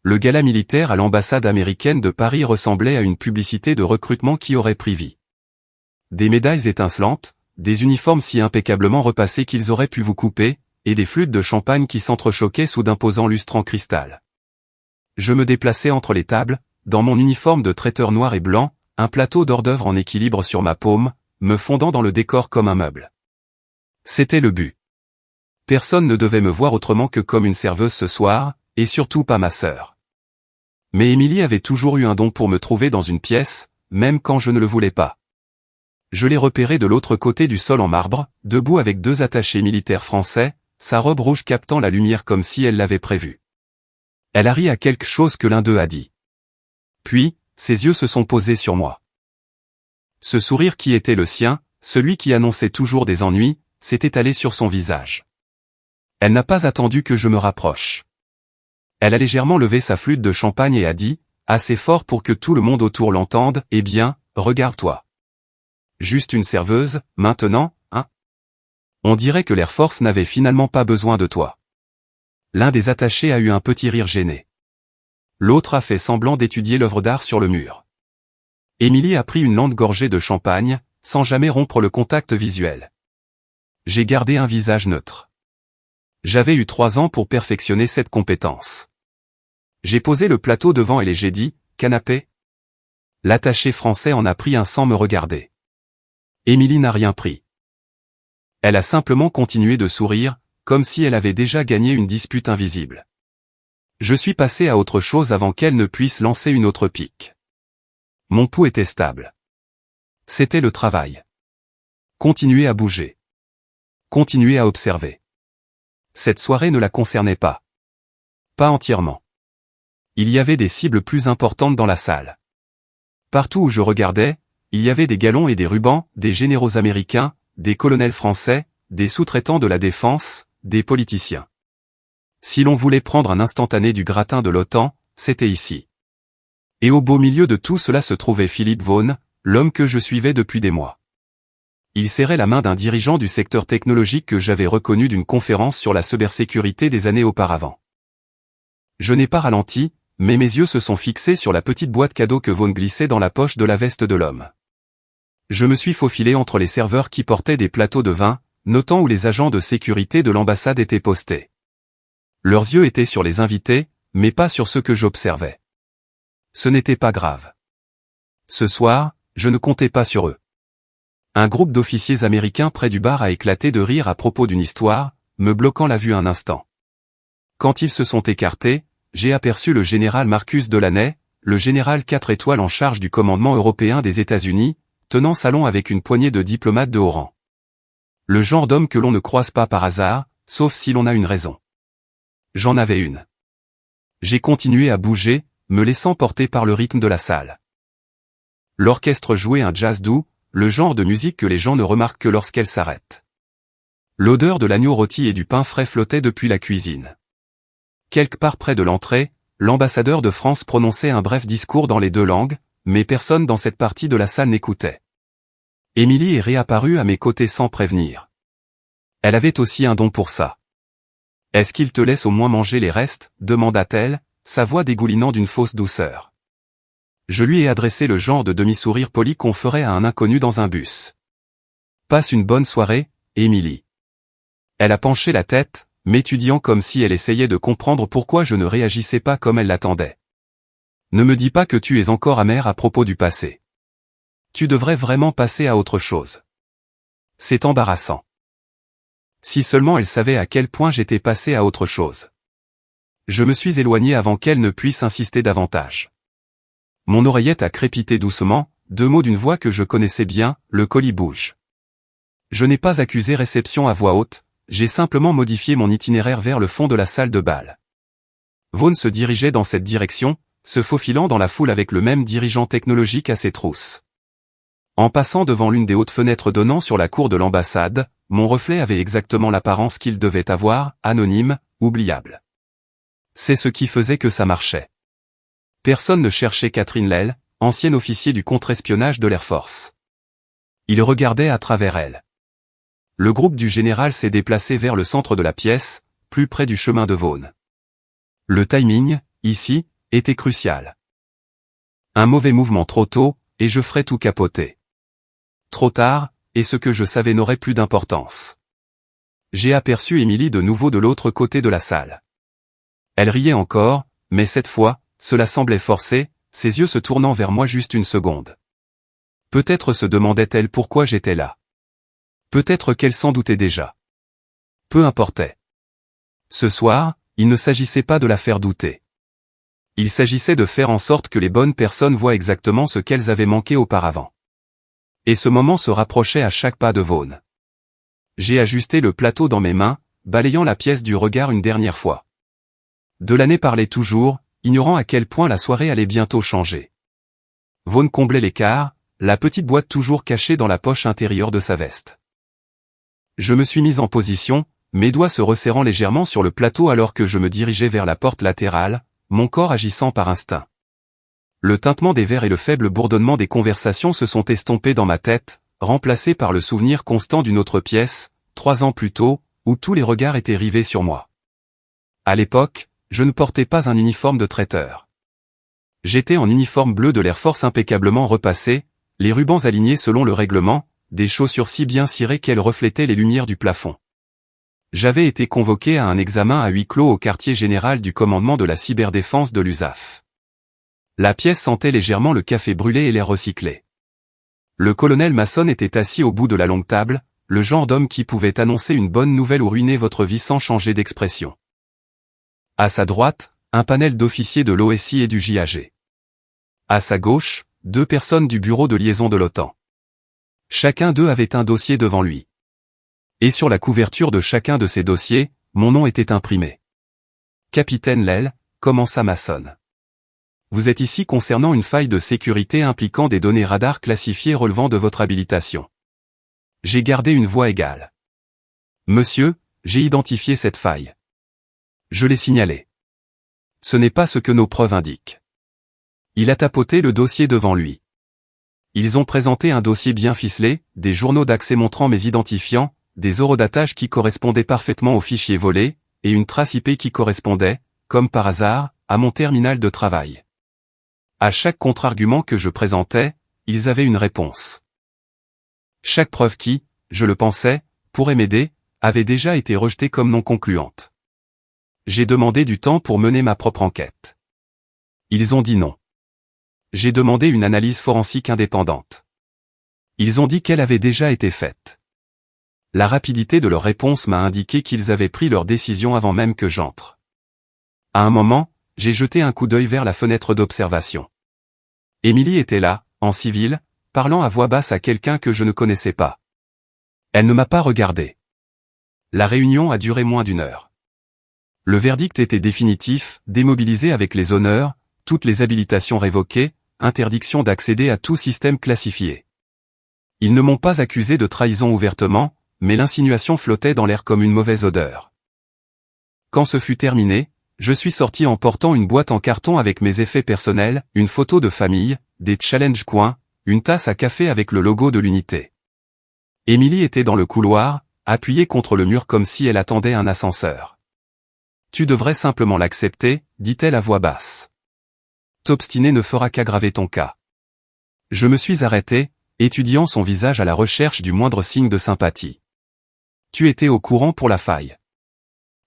Le gala militaire à l'ambassade américaine de Paris ressemblait à une publicité de recrutement qui aurait pris vie. Des médailles étincelantes, des uniformes si impeccablement repassés qu'ils auraient pu vous couper, et des flûtes de champagne qui s'entrechoquaient sous d'imposants lustres en cristal. Je me déplaçais entre les tables, dans mon uniforme de traiteur noir et blanc, un plateau d'hors-d'œuvre en équilibre sur ma paume, me fondant dans le décor comme un meuble. C'était le but. Personne ne devait me voir autrement que comme une serveuse ce soir, et surtout pas ma sœur. Mais Émilie avait toujours eu un don pour me trouver dans une pièce, même quand je ne le voulais pas. Je l'ai repérée de l'autre côté du sol en marbre, debout avec 2 attachés militaires français, sa robe rouge captant la lumière comme si elle l'avait prévu. Elle a ri à quelque chose que l'un d'eux a dit. Puis, ses yeux se sont posés sur moi. Ce sourire qui était le sien, celui qui annonçait toujours des ennuis, s'est étalé sur son visage. Elle n'a pas attendu que je me rapproche. Elle a légèrement levé sa flûte de champagne et a dit, assez fort pour que tout le monde autour l'entende, eh bien, regarde-toi. Juste une serveuse, maintenant, hein? On dirait que l'Air Force n'avait finalement pas besoin de toi. L'un des attachés a eu un petit rire gêné. L'autre a fait semblant d'étudier l'œuvre d'art sur le mur. Émilie a pris une lente gorgée de champagne, sans jamais rompre le contact visuel. J'ai gardé un visage neutre. J'avais eu 3 ans pour perfectionner cette compétence. J'ai posé le plateau devant elle et j'ai dit, canapé? L'attaché français en a pris un sans me regarder. Émilie n'a rien pris. Elle a simplement continué de sourire, comme si elle avait déjà gagné une dispute invisible. Je suis passé à autre chose avant qu'elle ne puisse lancer une autre pique. Mon pouls était stable. C'était le travail. Continuer à bouger. Continuer à observer. Cette soirée ne la concernait pas. Pas entièrement. Il y avait des cibles plus importantes dans la salle. Partout où je regardais, il y avait des galons et des rubans, des généraux américains, des colonels français, des sous-traitants de la défense, des politiciens. Si l'on voulait prendre un instantané du gratin de l'OTAN, c'était ici. Et au beau milieu de tout cela se trouvait Philippe Vaughan, l'homme que je suivais depuis des mois. Il serrait la main d'un dirigeant du secteur technologique que j'avais reconnu d'une conférence sur la cybersécurité des années auparavant. Je n'ai pas ralenti, mais mes yeux se sont fixés sur la petite boîte cadeau que Vaughan glissait dans la poche de la veste de l'homme. Je me suis faufilé entre les serveurs qui portaient des plateaux de vin, notant où les agents de sécurité de l'ambassade étaient postés. Leurs yeux étaient sur les invités, mais pas sur ceux que j'observais. Ce n'était pas grave. Ce soir, je ne comptais pas sur eux. Un groupe d'officiers américains près du bar a éclaté de rire à propos d'une histoire, me bloquant la vue un instant. Quand ils se sont écartés, j'ai aperçu le général Marcus Delaney, le général 4 étoiles en charge du commandement européen des États-Unis, tenant salon avec une poignée de diplomates de haut rang. Le genre d'homme que l'on ne croise pas par hasard, sauf si l'on a une raison. J'en avais une. J'ai continué à bouger, me laissant porter par le rythme de la salle. L'orchestre jouait un jazz doux, le genre de musique que les gens ne remarquent que lorsqu'elle s'arrête. L'odeur de l'agneau rôti et du pain frais flottait depuis la cuisine. Quelque part près de l'entrée, l'ambassadeur de France prononçait un bref discours dans les 2 langues, mais personne dans cette partie de la salle n'écoutait. Émilie est réapparue à mes côtés sans prévenir. Elle avait aussi un don pour ça. « Est-ce qu'il te laisse au moins manger les restes ?» demanda-t-elle, sa voix dégoulinant d'une fausse douceur. Je lui ai adressé le genre de demi-sourire poli qu'on ferait à un inconnu dans un bus. « Passe une bonne soirée, Émilie. » Elle a penché la tête, m'étudiant comme si elle essayait de comprendre pourquoi je ne réagissais pas comme elle l'attendait. « Ne me dis pas que tu es encore amère à propos du passé. Tu devrais vraiment passer à autre chose. C'est embarrassant. » Si seulement elle savait à quel point j'étais passé à autre chose. Je me suis éloigné avant qu'elle ne puisse insister davantage. Mon oreillette a crépité doucement, 2 mots d'une voix que je connaissais bien, le colis bouge. Je n'ai pas accusé réception à voix haute, j'ai simplement modifié mon itinéraire vers le fond de la salle de bal. Vaughan se dirigeait dans cette direction, se faufilant dans la foule avec le même dirigeant technologique à ses trousses. En passant devant l'une des hautes fenêtres donnant sur la cour de l'ambassade, mon reflet avait exactement l'apparence qu'il devait avoir, anonyme, oubliable. C'est ce qui faisait que ça marchait. Personne ne cherchait Catherine Lell, ancien officier du contre-espionnage de l'Air Force. Il regardait à travers elle. Le groupe du général s'est déplacé vers le centre de la pièce, plus près du chemin de Vaughan. Le timing, ici, était crucial. Un mauvais mouvement trop tôt, et je ferais tout capoter. Trop tard, et ce que je savais n'aurait plus d'importance. J'ai aperçu Émilie de nouveau de l'autre côté de la salle. Elle riait encore, mais cette fois, cela semblait forcé, ses yeux se tournant vers moi juste une seconde. Peut-être se demandait-elle pourquoi j'étais là. Peut-être qu'elle s'en doutait déjà. Peu importait. Ce soir, il ne s'agissait pas de la faire douter. Il s'agissait de faire en sorte que les bonnes personnes voient exactement ce qu'elles avaient manqué auparavant. Et ce moment se rapprochait à chaque pas de Vaughn. J'ai ajusté le plateau dans mes mains, balayant la pièce du regard une dernière fois. Delaney parlait toujours, ignorant à quel point la soirée allait bientôt changer. Vaughn comblait l'écart, la petite boîte toujours cachée dans la poche intérieure de sa veste. Je me suis mis en position, mes doigts se resserrant légèrement sur le plateau alors que je me dirigeais vers la porte latérale, mon corps agissant par instinct. Le tintement des verres et le faible bourdonnement des conversations se sont estompés dans ma tête, remplacés par le souvenir constant d'une autre pièce, 3 ans plus tôt, où tous les regards étaient rivés sur moi. À l'époque, je ne portais pas un uniforme de traiteur. J'étais en uniforme bleu de l'Air Force impeccablement repassé, les rubans alignés selon le règlement, des chaussures si bien cirées qu'elles reflétaient les lumières du plafond. J'avais été convoqué à un examen à huis clos au quartier général du commandement de la cyberdéfense de l'USAF. La pièce sentait légèrement le café brûlé et l'air recyclé. Le colonel Mason était assis au bout de la longue table, le genre d'homme qui pouvait annoncer une bonne nouvelle ou ruiner votre vie sans changer d'expression. À sa droite, un panel d'officiers de l'OSI et du JAG. À sa gauche, 2 personnes du bureau de liaison de l'OTAN. Chacun d'eux avait un dossier devant lui. Et sur la couverture de chacun de ces dossiers, mon nom était imprimé. Capitaine Lell, commença Mason. Vous êtes ici concernant une faille de sécurité impliquant des données radar classifiées relevant de votre habilitation. J'ai gardé une voix égale. Monsieur, j'ai identifié cette faille. Je l'ai signalée. Ce n'est pas ce que nos preuves indiquent. Il a tapoté le dossier devant lui. Ils ont présenté un dossier bien ficelé, des journaux d'accès montrant mes identifiants, des eurodatages qui correspondaient parfaitement aux fichiers volés, et une trace IP qui correspondait, comme par hasard, à mon terminal de travail. À chaque contre-argument que je présentais, ils avaient une réponse. Chaque preuve qui, je le pensais, pourrait m'aider, avait déjà été rejetée comme non concluante. J'ai demandé du temps pour mener ma propre enquête. Ils ont dit non. J'ai demandé une analyse forensique indépendante. Ils ont dit qu'elle avait déjà été faite. La rapidité de leur réponse m'a indiqué qu'ils avaient pris leur décision avant même que j'entre. À un moment, j'ai jeté un coup d'œil vers la fenêtre d'observation. Émilie était là, en civil, parlant à voix basse à quelqu'un que je ne connaissais pas. Elle ne m'a pas regardé. La réunion a duré moins d'1 heure. Le verdict était définitif, démobilisé avec les honneurs, toutes les habilitations révoquées, interdiction d'accéder à tout système classifié. Ils ne m'ont pas accusé de trahison ouvertement, mais l'insinuation flottait dans l'air comme une mauvaise odeur. Quand ce fut terminé, je suis sorti en portant une boîte en carton avec mes effets personnels, une photo de famille, des challenge coins, une tasse à café avec le logo de l'unité. Émilie était dans le couloir, appuyée contre le mur comme si elle attendait un ascenseur. Tu devrais simplement l'accepter, dit-elle à voix basse. T'obstiner ne fera qu'aggraver ton cas. Je me suis arrêté, étudiant son visage à la recherche du moindre signe de sympathie. Tu étais au courant pour la faille.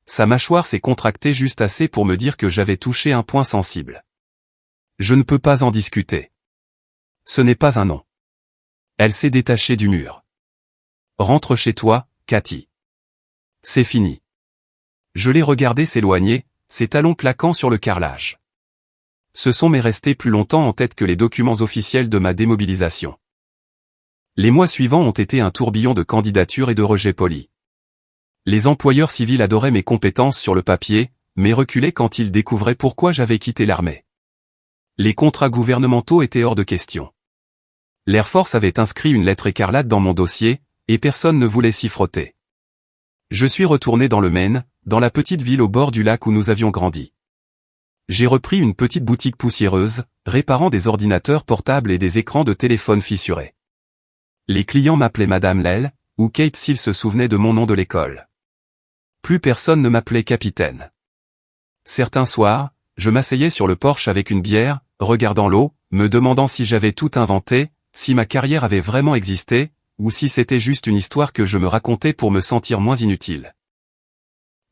Sa mâchoire s'est contractée juste assez pour me dire que j'avais touché un point sensible. Je ne peux pas en discuter. Ce n'est pas un non. Elle s'est détachée du mur. Rentre chez toi, Cathy. C'est fini. Je l'ai regardé s'éloigner, ses talons claquant sur le carrelage. Ce son m'est resté plus longtemps en tête que les documents officiels de ma démobilisation. Les mois suivants ont été un tourbillon de candidatures et de rejets polis. Les employeurs civils adoraient mes compétences sur le papier, mais reculaient quand ils découvraient pourquoi j'avais quitté l'armée. Les contrats gouvernementaux étaient hors de question. L'Air Force avait inscrit une lettre écarlate dans mon dossier, et personne ne voulait s'y frotter. Je suis retourné dans le Maine, dans la petite ville au bord du lac où nous avions grandi. J'ai repris une petite boutique poussiéreuse, réparant des ordinateurs portables et des écrans de téléphone fissurés. Les clients m'appelaient Madame Lell, ou Kate s'ils se souvenaient de mon nom de l'école. Plus personne ne m'appelait capitaine. Certains soirs, je m'asseyais sur le porche avec une bière, regardant l'eau, me demandant si j'avais tout inventé, si ma carrière avait vraiment existé, ou si c'était juste une histoire que je me racontais pour me sentir moins inutile.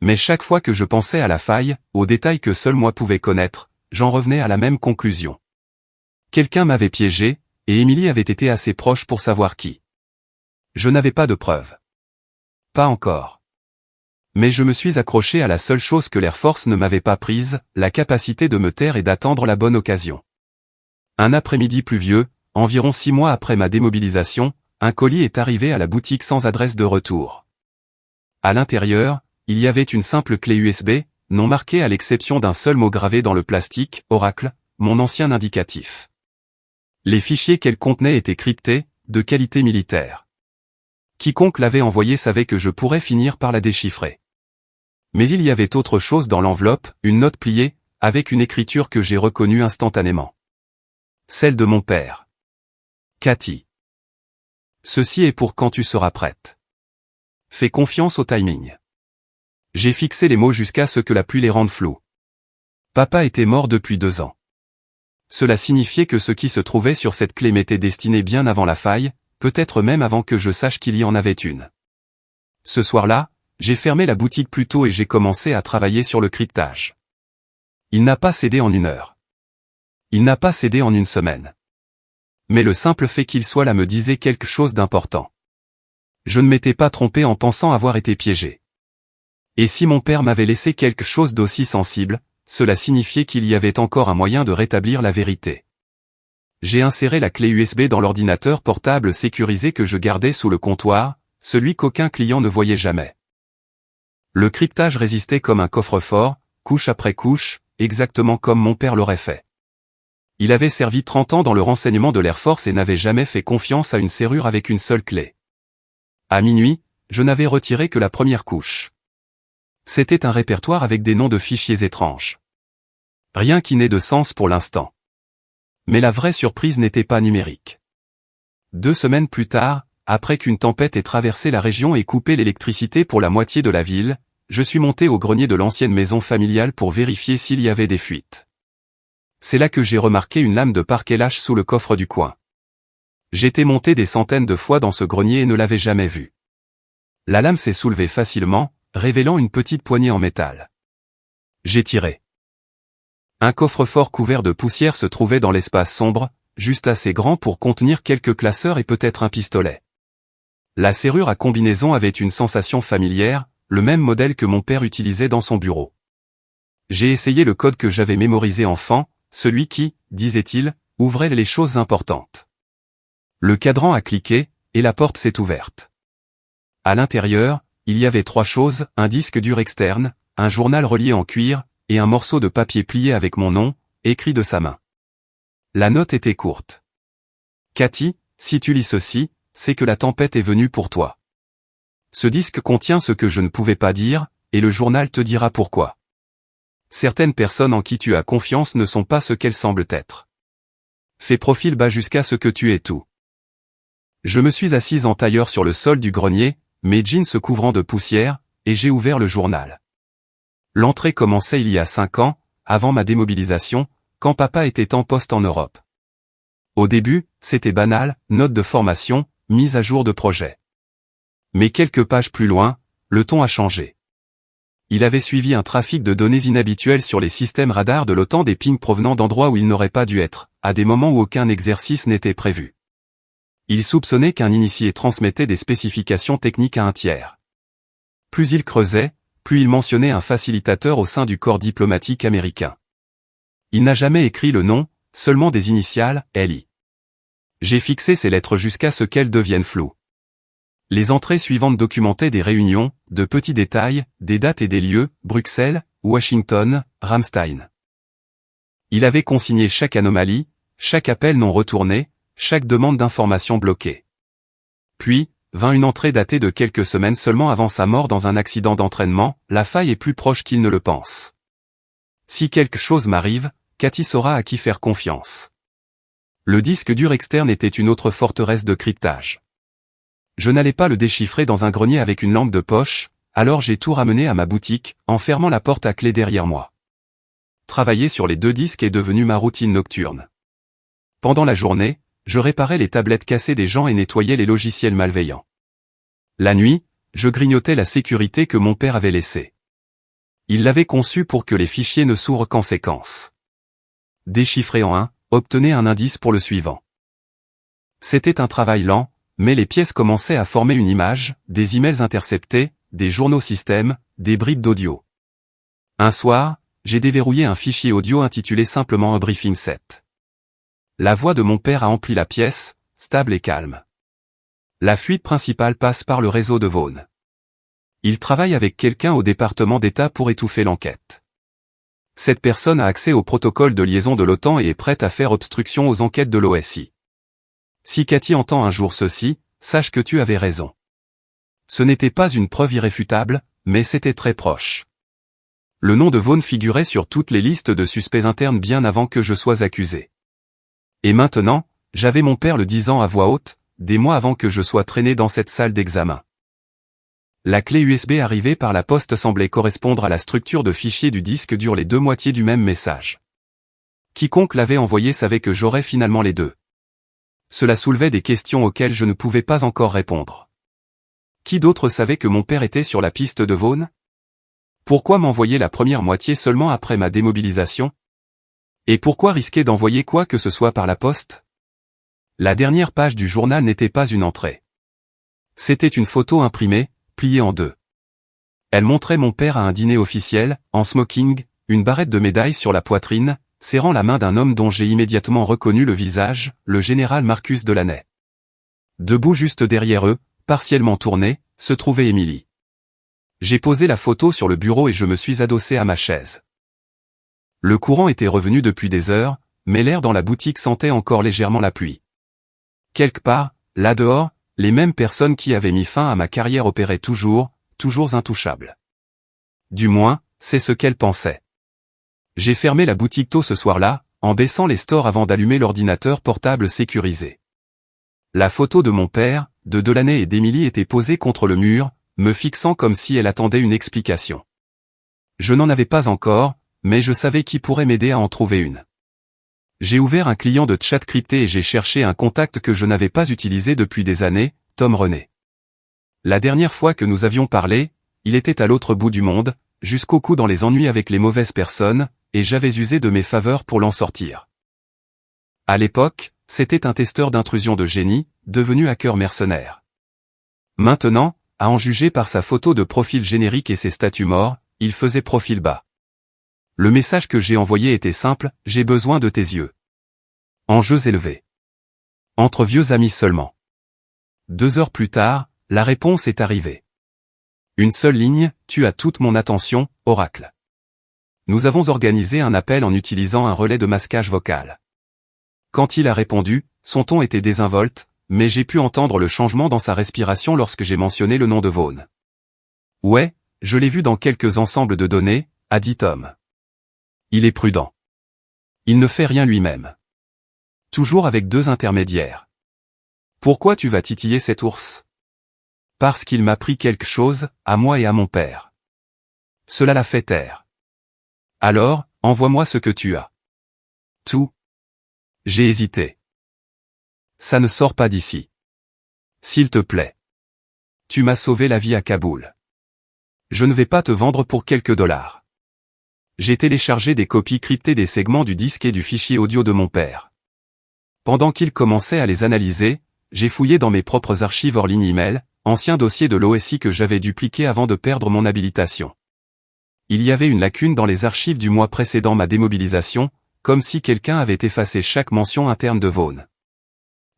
Mais chaque fois que je pensais à la faille, aux détails que seul moi pouvais connaître, j'en revenais à la même conclusion. Quelqu'un m'avait piégé, et Emily avait été assez proche pour savoir qui. Je n'avais pas de preuves. Pas encore. Mais je me suis accroché à la seule chose que l'Air Force ne m'avait pas prise, la capacité de me taire et d'attendre la bonne occasion. Un après-midi pluvieux, environ 6 mois après ma démobilisation, un colis est arrivé à la boutique sans adresse de retour. À l'intérieur, il y avait une simple clé USB, non marquée à l'exception d'un seul mot gravé dans le plastique, Oracle, mon ancien indicatif. Les fichiers qu'elle contenait étaient cryptés, de qualité militaire. Quiconque l'avait envoyée savait que je pourrais finir par la déchiffrer. Mais il y avait autre chose dans l'enveloppe, une note pliée, avec une écriture que j'ai reconnue instantanément. Celle de mon père. Cathy. Ceci est pour quand tu seras prête. Fais confiance au timing. J'ai fixé les mots jusqu'à ce que la pluie les rende flous. Papa était mort depuis 2 ans. Cela signifiait que ce qui se trouvait sur cette clé m'était destiné bien avant la faille, peut-être même avant que je sache qu'il y en avait une. Ce soir-là, j'ai fermé la boutique plus tôt et j'ai commencé à travailler sur le cryptage. Il n'a pas cédé en 1 heure. Il n'a pas cédé en 1 semaine. Mais le simple fait qu'il soit là me disait quelque chose d'important. Je ne m'étais pas trompé en pensant avoir été piégé. Et si mon père m'avait laissé quelque chose d'aussi sensible, cela signifiait qu'il y avait encore un moyen de rétablir la vérité. J'ai inséré la clé USB dans l'ordinateur portable sécurisé que je gardais sous le comptoir, celui qu'aucun client ne voyait jamais. Le cryptage résistait comme un coffre-fort, couche après couche, exactement comme mon père l'aurait fait. Il avait servi 30 ans dans le renseignement de l'Air Force et n'avait jamais fait confiance à une serrure avec une seule clé. À minuit, je n'avais retiré que la première couche. C'était un répertoire avec des noms de fichiers étranges. Rien qui n'ait de sens pour l'instant. Mais la vraie surprise n'était pas numérique. 2 semaines plus tard, après qu'une tempête ait traversé la région et coupé l'électricité pour la moitié de la ville, je suis monté au grenier de l'ancienne maison familiale pour vérifier s'il y avait des fuites. C'est là que j'ai remarqué une lame de parquet lâche sous le coffre du coin. J'étais monté des centaines de fois dans ce grenier et ne l'avais jamais vue. La lame s'est soulevée facilement, révélant une petite poignée en métal. J'ai tiré. Un coffre-fort couvert de poussière se trouvait dans l'espace sombre, juste assez grand pour contenir quelques classeurs et peut-être un pistolet. La serrure à combinaison avait une sensation familière, le même modèle que mon père utilisait dans son bureau. J'ai essayé le code que j'avais mémorisé enfant, celui qui, disait-il, ouvrait les choses importantes. Le cadran a cliqué, et la porte s'est ouverte. À l'intérieur, il y avait 3 choses, un disque dur externe, un journal relié en cuir, et un morceau de papier plié avec mon nom, écrit de sa main. La note était courte. Cathy, si tu lis ceci, c'est que la tempête est venue pour toi. Ce disque contient ce que je ne pouvais pas dire, et le journal te dira pourquoi. Certaines personnes en qui tu as confiance ne sont pas ce qu'elles semblent être. Fais profil bas jusqu'à ce que tu aies tout. Je me suis assise en tailleur sur le sol du grenier, mes jeans se couvrant de poussière, et j'ai ouvert le journal. L'entrée commençait il y a 5 ans, avant ma démobilisation, quand papa était en poste en Europe. Au début, c'était banal, note de formation, mise à jour de projet. Mais quelques pages plus loin, le ton a changé. Il avait suivi un trafic de données inhabituelles sur les systèmes radars de l'OTAN, des pings provenant d'endroits où ils n'auraient pas dû être, à des moments où aucun exercice n'était prévu. Il soupçonnait qu'un initié transmettait des spécifications techniques à un tiers. Plus il creusait, plus il mentionnait un facilitateur au sein du corps diplomatique américain. Il n'a jamais écrit le nom, seulement des initiales, LI. J'ai fixé ces lettres jusqu'à ce qu'elles deviennent floues. Les entrées suivantes documentaient des réunions, de petits détails, des dates et des lieux, Bruxelles, Washington, Ramstein. Il avait consigné chaque anomalie, chaque appel non retourné, chaque demande d'information bloquée. Puis, vint une entrée datée de quelques semaines seulement avant sa mort dans un accident d'entraînement, la faille est plus proche qu'il ne le pense. Si quelque chose m'arrive, Cathy saura à qui faire confiance. Le disque dur externe était une autre forteresse de cryptage. Je n'allais pas le déchiffrer dans un grenier avec une lampe de poche, alors j'ai tout ramené à ma boutique, en fermant la porte à clé derrière moi. travailler sur les 2 disques est devenu ma routine nocturne. Pendant la journée, je réparais les tablettes cassées des gens et nettoyais les logiciels malveillants. La nuit, je grignotais la sécurité que mon père avait laissée. Il l'avait conçue pour que les fichiers ne s'ouvrent qu'en séquence. Déchiffré en 1, obtenez un indice pour le suivant. C'était un travail lent, mais les pièces commençaient à former une image, des emails interceptés, des journaux système, des bribes d'audio. Un soir, j'ai déverrouillé un fichier audio intitulé simplement un briefing set. La voix de mon père a empli la pièce, stable et calme. La fuite principale passe par le réseau de Vaughan. Il travaille avec quelqu'un au département d'État pour étouffer l'enquête. Cette personne a accès au protocole de liaison de l'OTAN et est prête à faire obstruction aux enquêtes de l'OSI. Si Cathy entend un jour ceci, sache que tu avais raison. Ce n'était pas une preuve irréfutable, mais c'était très proche. Le nom de Vaughan figurait sur toutes les listes de suspects internes bien avant que je sois accusé. Et maintenant, j'avais mon père le disant à voix haute, des mois avant que je sois traîné dans cette salle d'examen. La clé USB arrivée par la poste semblait correspondre à la structure de fichier du disque dur, les 2 moitiés du même message. Quiconque l'avait envoyé savait que j'aurais finalement les 2. Cela soulevait des questions auxquelles je ne pouvais pas encore répondre. Qui d'autre savait que mon père était sur la piste de Vaughan? Pourquoi m'envoyer la première moitié seulement après ma démobilisation? Et pourquoi risquer d'envoyer quoi que ce soit par la poste? La dernière page du journal n'était pas une entrée. C'était une photo imprimée, pliée en 2. Elle montrait mon père à un dîner officiel, en smoking, une barrette de médailles sur la poitrine, serrant la main d'un homme dont j'ai immédiatement reconnu le visage, le général Marcus Delaney. Debout juste derrière eux, partiellement tourné, se trouvait Émilie. J'ai posé la photo sur le bureau et je me suis adossé à ma chaise. Le courant était revenu depuis des heures, mais l'air dans la boutique sentait encore légèrement la pluie. Quelque part, là dehors, les mêmes personnes qui avaient mis fin à ma carrière opéraient toujours intouchables. Du moins, c'est ce qu'elles pensaient. J'ai fermé la boutique tôt ce soir-là, en baissant les stores avant d'allumer l'ordinateur portable sécurisé. La photo de mon père, de Delaney et d'Émilie était posée contre le mur, me fixant comme si elle attendait une explication. Je n'en avais pas encore, mais je savais qui pourrait m'aider à en trouver une. J'ai ouvert un client de chat crypté et j'ai cherché un contact que je n'avais pas utilisé depuis des années, Tom René. La dernière fois que nous avions parlé, il était à l'autre bout du monde, jusqu'au cou dans les ennuis avec les mauvaises personnes, et j'avais usé de mes faveurs pour l'en sortir. À l'époque, c'était un testeur d'intrusion de génie, devenu hacker mercenaire. Maintenant, à en juger par sa photo de profil générique et ses statuts morts, il faisait profil bas. Le message que j'ai envoyé était simple, j'ai besoin de tes yeux. Enjeux élevés. Entre vieux amis seulement. 2 heures plus tard, la réponse est arrivée. Une seule ligne, tu as toute mon attention, Oracle. Nous avons organisé un appel en utilisant un relais de masquage vocal. Quand il a répondu, son ton était désinvolte, mais j'ai pu entendre le changement dans sa respiration lorsque j'ai mentionné le nom de Vaughan. Ouais, je l'ai vu dans quelques ensembles de données, a dit Tom. Il est prudent. Il ne fait rien lui-même. Toujours avec 2 intermédiaires. Pourquoi tu vas titiller cet ours? Parce qu'il m'a pris quelque chose, à moi et à mon père. Cela l'a fait taire. Alors, envoie-moi ce que tu as. Tout. J'ai hésité. Ça ne sort pas d'ici. S'il te plaît. Tu m'as sauvé la vie à Kaboul. Je ne vais pas te vendre pour quelques dollars. J'ai téléchargé des copies cryptées des segments du disque et du fichier audio de mon père. Pendant qu'il commençait à les analyser, j'ai fouillé dans mes propres archives hors ligne email, anciens dossiers de l'OSI que j'avais dupliqués avant de perdre mon habilitation. Il y avait une lacune dans les archives du mois précédant ma démobilisation, comme si quelqu'un avait effacé chaque mention interne de Vaughan.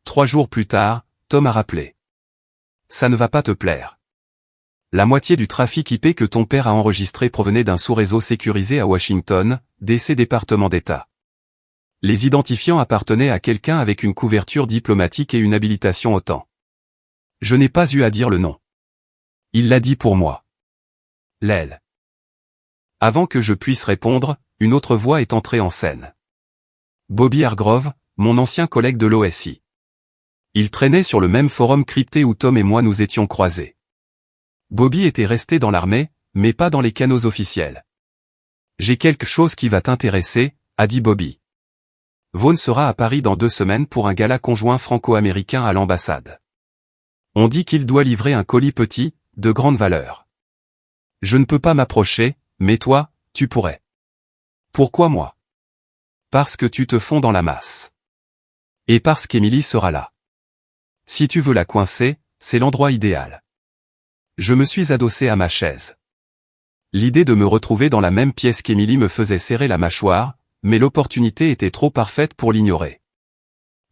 3 jours plus tard, Tom a rappelé. Ça ne va pas te plaire. La moitié du trafic IP que ton père a enregistré provenait d'un sous-réseau sécurisé à Washington, DC département d'État. Les identifiants appartenaient à quelqu'un avec une couverture diplomatique et une habilitation OTAN. Je n'ai pas eu à dire le nom. Il l'a dit pour moi. L'aile. Avant que je puisse répondre, une autre voix est entrée en scène. Bobby Hargrove, mon ancien collègue de l'OSI. Il traînait sur le même forum crypté où Tom et moi nous étions croisés. Bobby était resté dans l'armée, mais pas dans les canaux officiels. J'ai quelque chose qui va t'intéresser, a dit Bobby. Vaughn sera à Paris dans 2 semaines pour un gala conjoint franco-américain à l'ambassade. On dit qu'il doit livrer un colis petit, de grande valeur. Je ne peux pas m'approcher, mais toi, tu pourrais. Pourquoi moi? Parce que tu te fonds dans la masse. Et parce qu'Emily sera là. Si tu veux la coincer, c'est l'endroit idéal. Je me suis adossé à ma chaise. L'idée de me retrouver dans la même pièce qu'Emily me faisait serrer la mâchoire, mais l'opportunité était trop parfaite pour l'ignorer.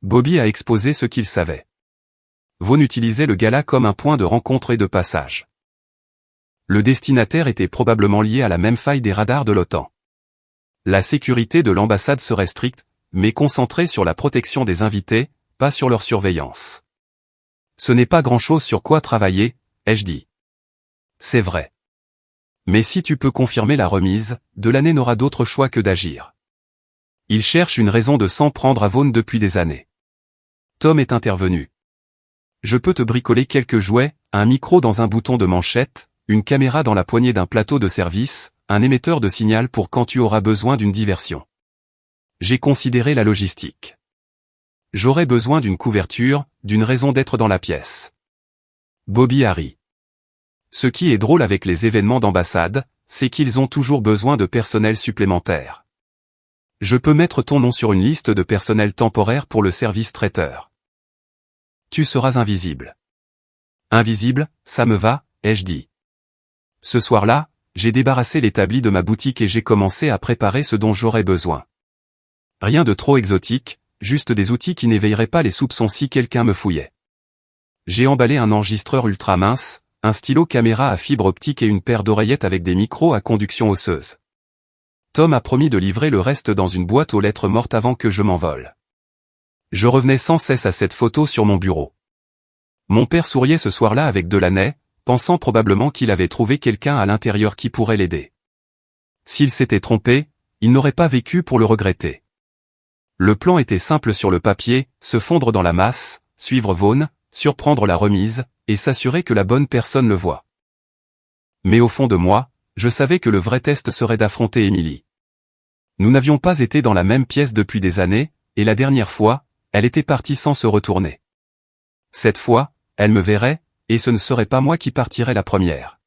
Bobby a exposé ce qu'il savait. Vaughn utilisait le gala comme un point de rencontre et de passage. Le destinataire était probablement lié à la même faille des radars de l'OTAN. La sécurité de l'ambassade serait stricte, mais concentrée sur la protection des invités, pas sur leur surveillance. Ce n'est pas grand-chose sur quoi travailler, ai-je dit. C'est vrai. Mais si tu peux confirmer la remise, Delaney n'aura d'autre choix que d'agir. Il cherche une raison de s'en prendre à Vaughn depuis des années. Tom est intervenu. Je peux te bricoler quelques jouets, un micro dans un bouton de manchette, une caméra dans la poignée d'un plateau de service, un émetteur de signal pour quand tu auras besoin d'une diversion. J'ai considéré la logistique. J'aurais besoin d'une couverture, d'une raison d'être dans la pièce. Bobby a ri. Ce qui est drôle avec les événements d'ambassade, c'est qu'ils ont toujours besoin de personnel supplémentaire. Je peux mettre ton nom sur une liste de personnel temporaire pour le service traiteur. Tu seras invisible. Invisible, ça me va, ai-je dit. Ce soir-là, j'ai débarrassé l'établi de ma boutique et j'ai commencé à préparer ce dont j'aurais besoin. Rien de trop exotique, juste des outils qui n'éveilleraient pas les soupçons si quelqu'un me fouillait. J'ai emballé un enregistreur ultra mince, un stylo caméra à fibre optique et une paire d'oreillettes avec des micros à conduction osseuse. Tom a promis de livrer le reste dans une boîte aux lettres mortes avant que je m'envole. Je revenais sans cesse à cette photo sur mon bureau. Mon père souriait ce soir-là avec Delaney, pensant probablement qu'il avait trouvé quelqu'un à l'intérieur qui pourrait l'aider. S'il s'était trompé, il n'aurait pas vécu pour le regretter. Le plan était simple sur le papier, se fondre dans la masse, suivre Vaughn, surprendre la remise, et s'assurer que la bonne personne le voit. Mais au fond de moi, je savais que le vrai test serait d'affronter Emily. Nous n'avions pas été dans la même pièce depuis des années, et la dernière fois, elle était partie sans se retourner. Cette fois, elle me verrait, et ce ne serait pas moi qui partirais la première.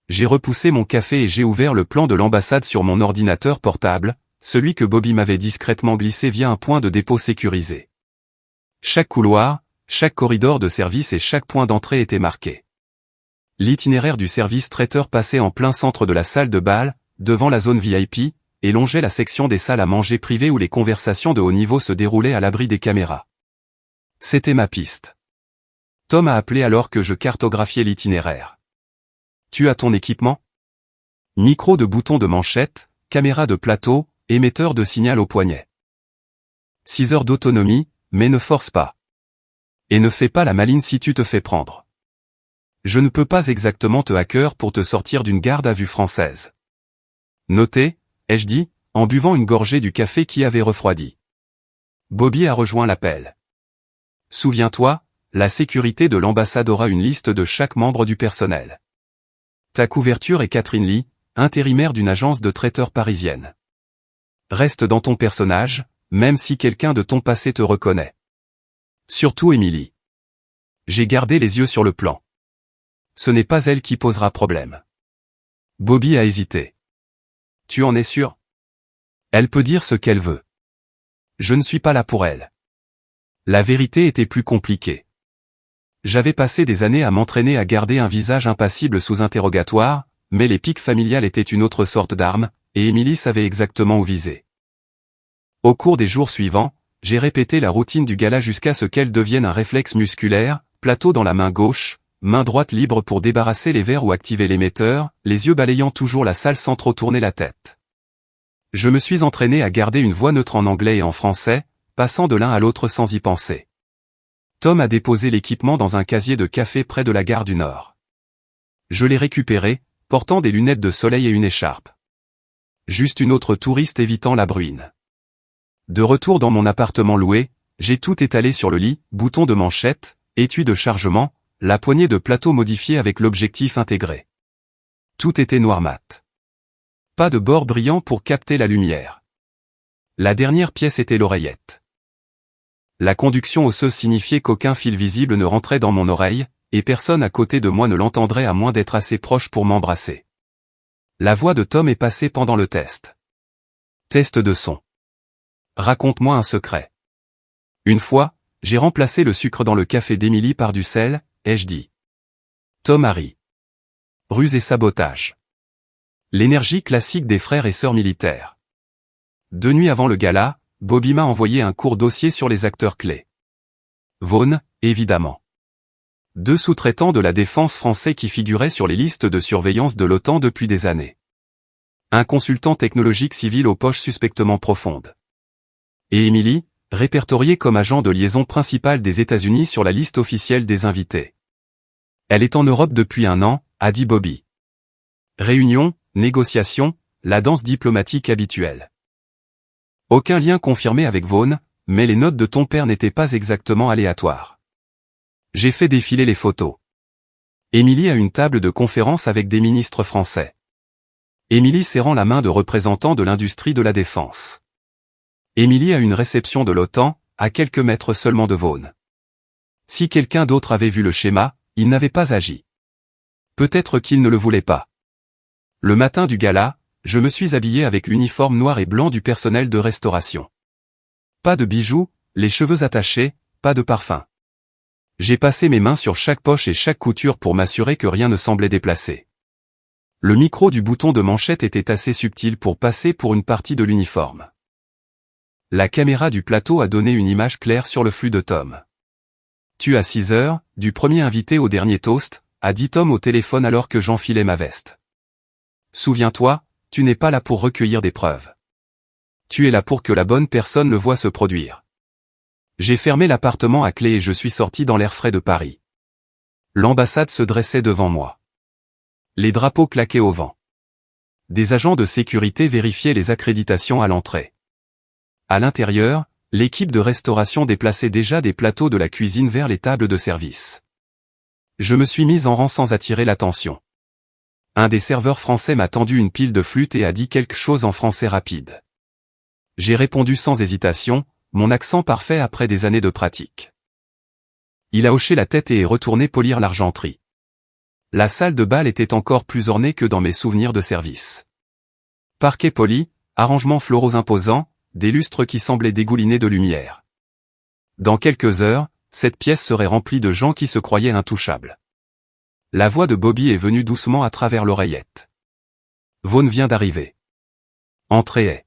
J'ai repoussé mon café et j'ai ouvert le plan de l'ambassade sur mon ordinateur portable, celui que Bobby m'avait discrètement glissé via un point de dépôt sécurisé. Chaque couloir, chaque corridor de service et chaque point d'entrée était marqué. L'itinéraire du service traiteur passait en plein centre de la salle de bal, devant la zone VIP, et longeait la section des salles à manger privées où les conversations de haut niveau se déroulaient à l'abri des caméras. C'était ma piste. Tom a appelé alors que je cartographiais l'itinéraire. Tu as ton équipement? Micro de bouton de manchette, caméra de plateau, émetteur de signal au poignet. 6 heures d'autonomie, mais ne force pas. Et ne fais pas la maline si tu te fais prendre. Je ne peux pas exactement te hacker pour te sortir d'une garde à vue française. Notez, ai-je dit, en buvant une gorgée du café qui avait refroidi. Bobby a rejoint l'appel. Souviens-toi, la sécurité de l'ambassade aura une liste de chaque membre du personnel. Ta couverture est Catherine Lee, intérimaire d'une agence de traiteurs parisienne. Reste dans ton personnage, même si quelqu'un de ton passé te reconnaît. Surtout Emily. J'ai gardé les yeux sur le plan. Ce n'est pas elle qui posera problème. Bobby a hésité. Tu en es sûr? Elle peut dire ce qu'elle veut. Je ne suis pas là pour elle. La vérité était plus compliquée. J'avais passé des années à m'entraîner à garder un visage impassible sous interrogatoire, mais les piques familiales étaient une autre sorte d'arme, et Emily savait exactement où viser. Au cours des jours suivants, j'ai répété la routine du gala jusqu'à ce qu'elle devienne un réflexe musculaire, plateau dans la main gauche, main droite libre pour débarrasser les verres ou activer l'émetteur, les yeux balayant toujours la salle sans trop tourner la tête. Je me suis entraîné à garder une voix neutre en anglais et en français, passant de l'un à l'autre sans y penser. Tom a déposé l'équipement dans un casier de café près de la gare du Nord. Je l'ai récupéré, portant des lunettes de soleil et une écharpe. Juste une autre touriste évitant la bruine. De retour dans mon appartement loué, j'ai tout étalé sur le lit, bouton de manchette, étui de chargement, la poignée de plateau modifiée avec l'objectif intégré. Tout était noir mat. Pas de bord brillant pour capter la lumière. La dernière pièce était l'oreillette. La conduction osseuse signifiait qu'aucun fil visible ne rentrait dans mon oreille, et personne à côté de moi ne l'entendrait à moins d'être assez proche pour m'embrasser. La voix de Tom est passée pendant le test. Test de son. Raconte-moi un secret. Une fois, j'ai remplacé le sucre dans le café d'Émilie par du sel, ai-je dit. Tom a ri. Ruse et sabotage. L'énergie classique des frères et sœurs militaires. 2 nuits avant le gala, Bobby m'a envoyé un court dossier sur les acteurs clés. Vaughn, évidemment. 2 sous-traitants de la défense français qui figuraient sur les listes de surveillance de l'OTAN depuis des années. Un consultant technologique civil aux poches suspectement profondes. Et Emily, répertoriée comme agent de liaison principal des États-Unis sur la liste officielle des invités. Elle est en Europe depuis 1 an, a dit Bobby. Réunion, négociation, la danse diplomatique habituelle. Aucun lien confirmé avec Vaughn, mais les notes de ton père n'étaient pas exactement aléatoires. J'ai fait défiler les photos. Émilie a une table de conférence avec des ministres français. Émilie serrant la main de représentants de l'industrie de la défense. Émilie a une réception de l'OTAN, à quelques mètres seulement de Vaughn. Si quelqu'un d'autre avait vu le schéma, il n'avait pas agi. Peut-être qu'il ne le voulait pas. Le matin du gala, je me suis habillé avec l'uniforme noir et blanc du personnel de restauration. Pas de bijoux, les cheveux attachés, pas de parfum. J'ai passé mes mains sur chaque poche et chaque couture pour m'assurer que rien ne semblait déplacé. Le micro du bouton de manchette était assez subtil pour passer pour une partie de l'uniforme. La caméra du plateau a donné une image claire sur le flux de Tom. Tu as 6 heures, du premier invité au dernier toast, a dit Tom au téléphone alors que j'enfilais ma veste. Souviens-toi, tu n'es pas là pour recueillir des preuves. Tu es là pour que la bonne personne le voie se produire. J'ai fermé l'appartement à clé et je suis sorti dans l'air frais de Paris. L'ambassade se dressait devant moi. Les drapeaux claquaient au vent. Des agents de sécurité vérifiaient les accréditations à l'entrée. À l'intérieur, l'équipe de restauration déplaçait déjà des plateaux de la cuisine vers les tables de service. Je me suis mis en rang sans attirer l'attention. Un des serveurs français m'a tendu une pile de flûtes et a dit quelque chose en français rapide. J'ai répondu sans hésitation, mon accent parfait après des années de pratique. Il a hoché la tête et est retourné polir l'argenterie. La salle de bal était encore plus ornée que dans mes souvenirs de service. Parquet poli, arrangements floraux imposants, des lustres qui semblaient dégoulinés de lumière. Dans quelques heures, cette pièce serait remplie de gens qui se croyaient intouchables. La voix de Bobby est venue doucement à travers l'oreillette. Vaughn vient d'arriver. Entrez.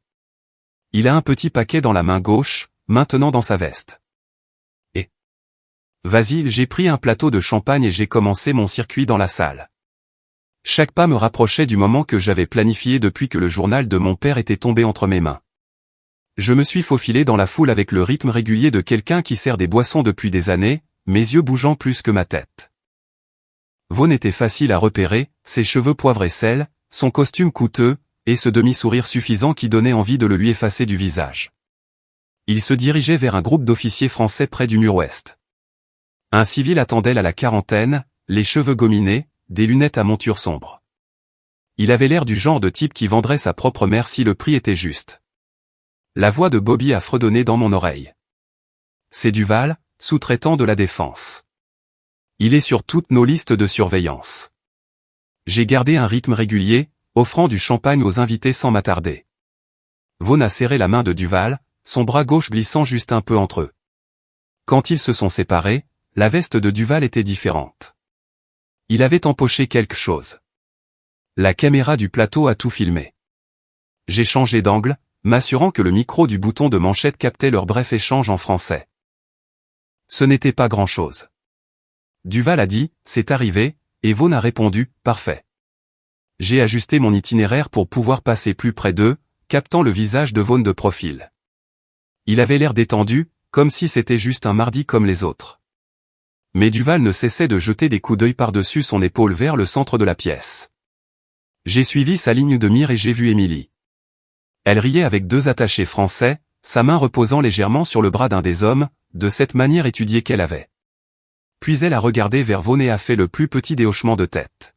Il a un petit paquet dans la main gauche, maintenant dans sa veste. Et vas-y, j'ai pris un plateau de champagne et j'ai commencé mon circuit dans la salle. Chaque pas me rapprochait du moment que j'avais planifié depuis que le journal de mon père était tombé entre mes mains. Je me suis faufilé dans la foule avec le rythme régulier de quelqu'un qui sert des boissons depuis des années, mes yeux bougeant plus que ma tête. Vaughn était facile à repérer, ses cheveux poivre et sel, son costume coûteux, et ce demi-sourire suffisant qui donnait envie de le lui effacer du visage. Il se dirigeait vers un groupe d'officiers français près du mur ouest. Un civil attendait à la quarantaine, les cheveux gominés, des lunettes à monture sombre. Il avait l'air du genre de type qui vendrait sa propre mère si le prix était juste. La voix de Bobby a fredonné dans mon oreille. C'est Duval, sous-traitant de la défense. Il est sur toutes nos listes de surveillance. J'ai gardé un rythme régulier, offrant du champagne aux invités sans m'attarder. Vaughn a serré la main de Duval, son bras gauche glissant juste un peu entre eux. Quand ils se sont séparés, la veste de Duval était différente. Il avait empoché quelque chose. La caméra du plateau a tout filmé. J'ai changé d'angle, m'assurant que le micro du bouton de manchette captait leur bref échange en français. Ce n'était pas grand-chose. Duval a dit « C'est arrivé », et Vaughn a répondu « Parfait ». J'ai ajusté mon itinéraire pour pouvoir passer plus près d'eux, captant le visage de Vaughn de profil. Il avait l'air détendu, comme si c'était juste un mardi comme les autres. Mais Duval ne cessait de jeter des coups d'œil par-dessus son épaule vers le centre de la pièce. J'ai suivi sa ligne de mire et j'ai vu Émilie. Elle riait avec 2 attachés français, sa main reposant légèrement sur le bras d'un des hommes, de cette manière étudiée qu'elle avait. Puis elle a regardé vers Vaughn et a fait le plus petit des hochements de tête.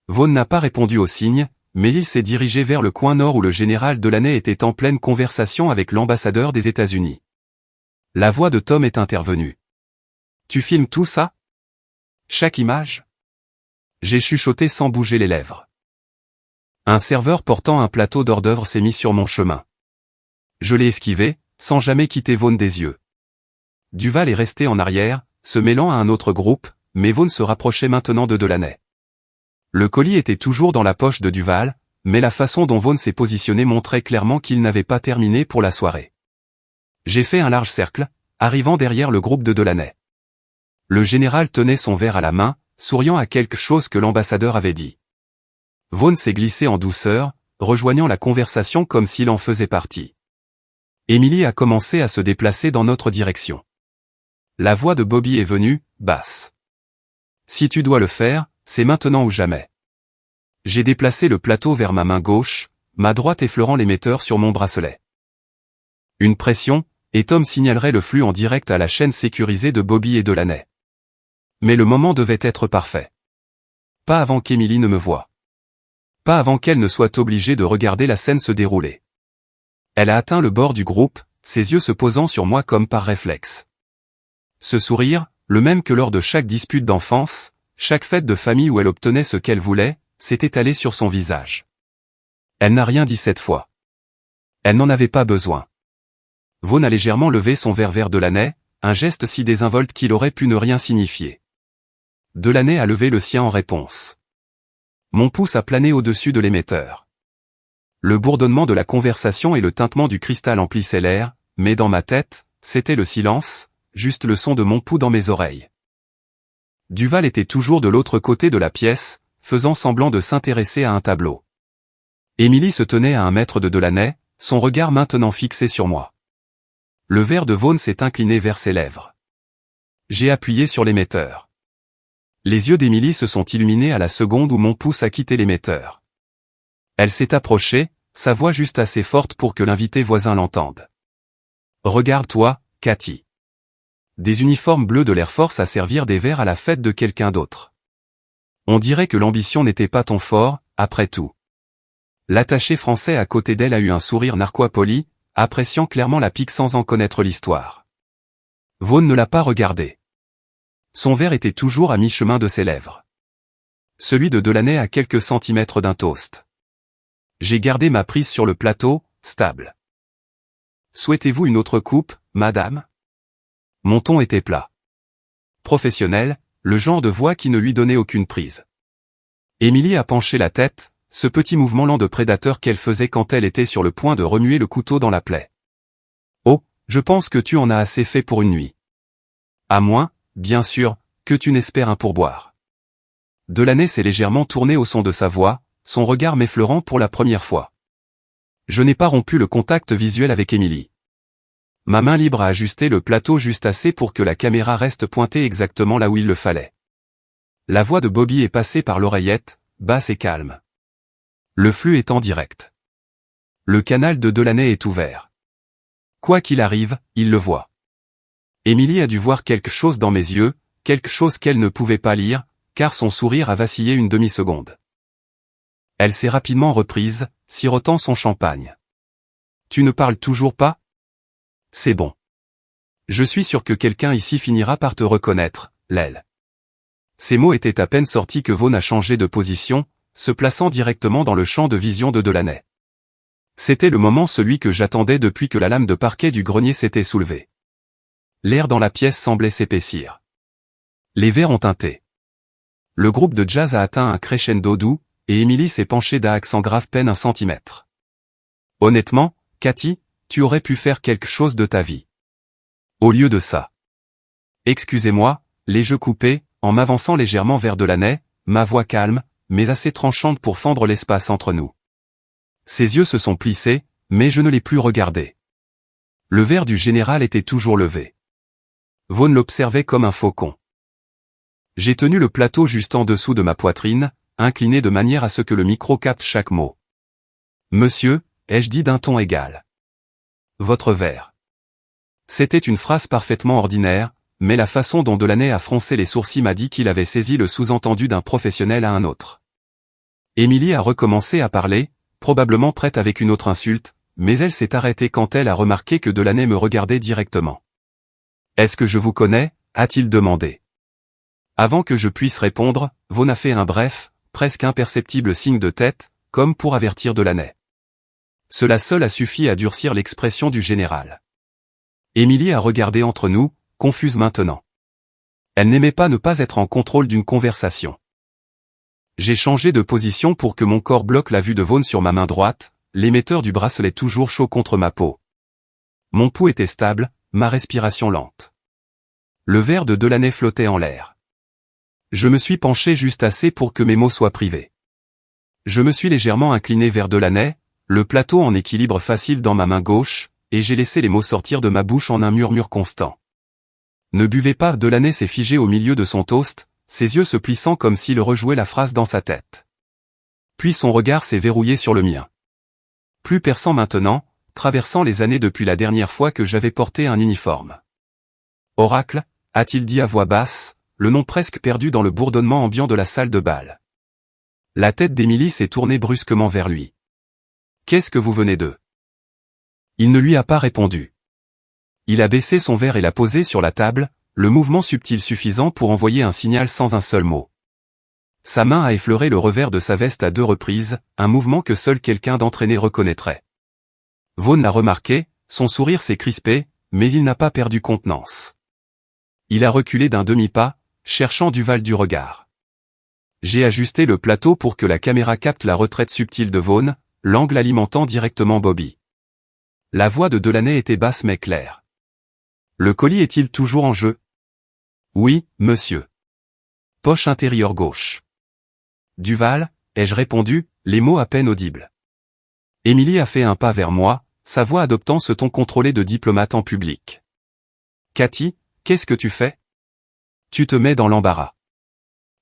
Vaughn n'a pas répondu au signe, mais il s'est dirigé vers le coin nord où le général Delaney était en pleine conversation avec l'ambassadeur des États-Unis. La voix de Tom est intervenue. « Tu filmes tout ça? Chaque image ?» J'ai chuchoté sans bouger les lèvres. Un serveur portant un plateau d'hors d'œuvre s'est mis sur mon chemin. Je l'ai esquivé, sans jamais quitter Vaughn des yeux. Duval est resté en arrière, se mêlant à un autre groupe, mais Vaughn se rapprochait maintenant de Delaney. Le colis était toujours dans la poche de Duval, mais la façon dont Vaughn s'est positionné montrait clairement qu'il n'avait pas terminé pour la soirée. J'ai fait un large cercle, arrivant derrière le groupe de Delaney. Le général tenait son verre à la main, souriant à quelque chose que l'ambassadeur avait dit. Vaughn s'est glissé en douceur, rejoignant la conversation comme s'il en faisait partie. Émilie a commencé à se déplacer dans notre direction. La voix de Bobby est venue, basse. « Si tu dois le faire, c'est maintenant ou jamais. » J'ai déplacé le plateau vers ma main gauche, ma droite effleurant l'émetteur sur mon bracelet. Une pression, et Tom signalerait le flux en direct à la chaîne sécurisée de Bobby et Delaney. Mais le moment devait être parfait. Pas avant qu'Émilie ne me voie. Pas avant qu'elle ne soit obligée de regarder la scène se dérouler. Elle a atteint le bord du groupe, ses yeux se posant sur moi comme par réflexe. Ce sourire, le même que lors de chaque dispute d'enfance, chaque fête de famille où elle obtenait ce qu'elle voulait, s'est étalé sur son visage. Elle n'a rien dit cette fois. Elle n'en avait pas besoin. Vaughn a légèrement levé son verre vers Delaney, un geste si désinvolte qu'il aurait pu ne rien signifier. Delaney a levé le sien en réponse. Mon pouce a plané au-dessus de l'émetteur. Le bourdonnement de la conversation et le tintement du cristal emplissaient l'air, mais dans ma tête, c'était le silence, juste le son de mon pouls dans mes oreilles. Duval était toujours de l'autre côté de la pièce, faisant semblant de s'intéresser à un tableau. Émilie se tenait à 1 mètre de Delaney, son regard maintenant fixé sur moi. Le verre de Vaughn s'est incliné vers ses lèvres. J'ai appuyé sur l'émetteur. Les yeux d'Émilie se sont illuminés à la seconde où mon pouce a quitté l'émetteur. Elle s'est approchée, sa voix juste assez forte pour que l'invité voisin l'entende. « Regarde-toi, Cathy. » Des uniformes bleus de l'Air Force à servir des verres à la fête de quelqu'un d'autre. On dirait que l'ambition n'était pas ton fort, après tout. L'attaché français à côté d'elle a eu un sourire narquois poli, appréciant clairement la pique sans en connaître l'histoire. Vaughn ne l'a pas regardé. Son verre était toujours à mi-chemin de ses lèvres. Celui de Delaney à quelques centimètres d'un toast. J'ai gardé ma prise sur le plateau, stable. « Souhaitez-vous une autre coupe, madame ?» Mon ton était plat. Professionnel, le genre de voix qui ne lui donnait aucune prise. Émilie a penché la tête, ce petit mouvement lent de prédateur qu'elle faisait quand elle était sur le point de remuer le couteau dans la plaie. « Oh, je pense que tu en as assez fait pour une nuit. À moins, bien sûr, que tu n'espères un pourboire. » Delaney s'est légèrement tourné au son de sa voix, son regard m'effleurant pour la première fois. Je n'ai pas rompu le contact visuel avec Émilie. Ma main libre a ajusté le plateau juste assez pour que la caméra reste pointée exactement là où il le fallait. La voix de Bobby est passée par l'oreillette, basse et calme. Le flux est en direct. Le canal de Delaney est ouvert. Quoi qu'il arrive, il le voit. Émilie a dû voir quelque chose dans mes yeux, quelque chose qu'elle ne pouvait pas lire, car son sourire a vacillé une demi-seconde. Elle s'est rapidement reprise, sirotant son champagne. « Tu ne parles toujours pas ? C'est bon. Je suis sûr que quelqu'un ici finira par te reconnaître, Lel. » Ces mots étaient à peine sortis que Vaughn a changé de position, se plaçant directement dans le champ de vision de Delaney. C'était le moment celui que j'attendais depuis que la lame de parquet du grenier s'était soulevée. L'air dans la pièce semblait s'épaissir. Les verres ont teinté. Le groupe de jazz a atteint un crescendo doux, et Émilie s'est penchée d'un accent grave peine 1 centimètre. Honnêtement, Cathy, tu aurais pu faire quelque chose de ta vie. Au lieu de ça. Excusez-moi, les jeux coupés, en m'avançant légèrement vers Delaney, ma voix calme, mais assez tranchante pour fendre l'espace entre nous. Ses yeux se sont plissés, mais je ne l'ai plus regardé. Le verre du général était toujours levé. Vaughn l'observait comme un faucon. J'ai tenu le plateau juste en dessous de ma poitrine, incliné de manière à ce que le micro capte chaque mot. « Monsieur », ai-je dit d'un ton égal. « Votre verre. » C'était une phrase parfaitement ordinaire, mais la façon dont Delaney a froncé les sourcils m'a dit qu'il avait saisi le sous-entendu d'un professionnel à un autre. Émilie a recommencé à parler, probablement prête avec une autre insulte, mais elle s'est arrêtée quand elle a remarqué que Delaney me regardait directement. « Est-ce que je vous connais ?» a-t-il demandé. Avant que je puisse répondre, Vaughn a fait un bref, presque imperceptible signe de tête, comme pour avertir Delaney. Cela seul a suffi à durcir l'expression du général. Émilie a regardé entre nous, confuse maintenant. Elle n'aimait pas ne pas être en contrôle d'une conversation. J'ai changé de position pour que mon corps bloque la vue de Vaughn sur ma main droite, l'émetteur du bracelet toujours chaud contre ma peau. Mon pouls était stable, ma respiration lente. Le verre de Delaney flottait en l'air. Je me suis penché juste assez pour que mes mots soient privés. Je me suis légèrement incliné vers Delaney, le plateau en équilibre facile dans ma main gauche, et j'ai laissé les mots sortir de ma bouche en un murmure constant. Ne buvez pas. Delaney s'est figé au milieu de son toast, ses yeux se plissant comme s'il rejouait la phrase dans sa tête. Puis son regard s'est verrouillé sur le mien. Plus perçant maintenant, traversant les années depuis la dernière fois que j'avais porté un uniforme. Oracle, a-t-il dit à voix basse, le nom presque perdu dans le bourdonnement ambiant de la salle de bal. La tête d'Émilie s'est tournée brusquement vers lui. Qu'est-ce que vous venez de? Il ne lui a pas répondu. Il a baissé son verre et l'a posé sur la table, le mouvement subtil suffisant pour envoyer un signal sans un seul mot. Sa main a effleuré le revers de sa veste à 2 reprises, un mouvement que seul quelqu'un d'entraîné reconnaîtrait. Vaughn l'a remarqué, son sourire s'est crispé, mais il n'a pas perdu contenance. Il a reculé d'un demi-pas, cherchant Duval du regard. J'ai ajusté le plateau pour que la caméra capte la retraite subtile de Vaughn, l'angle alimentant directement Bobby. La voix de Delaney était basse mais claire. Le colis est-il toujours en jeu? Oui, monsieur. Poche intérieure gauche. Duval, ai-je répondu, les mots à peine audibles. Émilie a fait un pas vers moi, sa voix adoptant ce ton contrôlé de diplomate en public. Cathy, qu'est-ce que tu fais? Tu te mets dans l'embarras.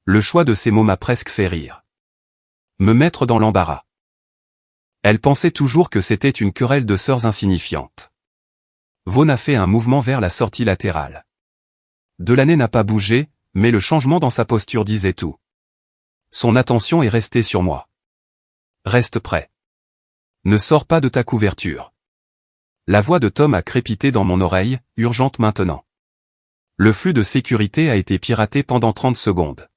Le choix de ces mots m'a presque fait rire. Me mettre dans l'embarras. Elle pensait toujours que c'était une querelle de sœurs insignifiantes. Vaughn a fait un mouvement vers la sortie latérale. Delaney n'a pas bougé, mais le changement dans sa posture disait tout. Son attention est restée sur moi. Reste prêt. Ne sors pas de ta couverture. La voix de Tom a crépité dans mon oreille, urgente maintenant. Le flux de sécurité a été piraté pendant 30 secondes.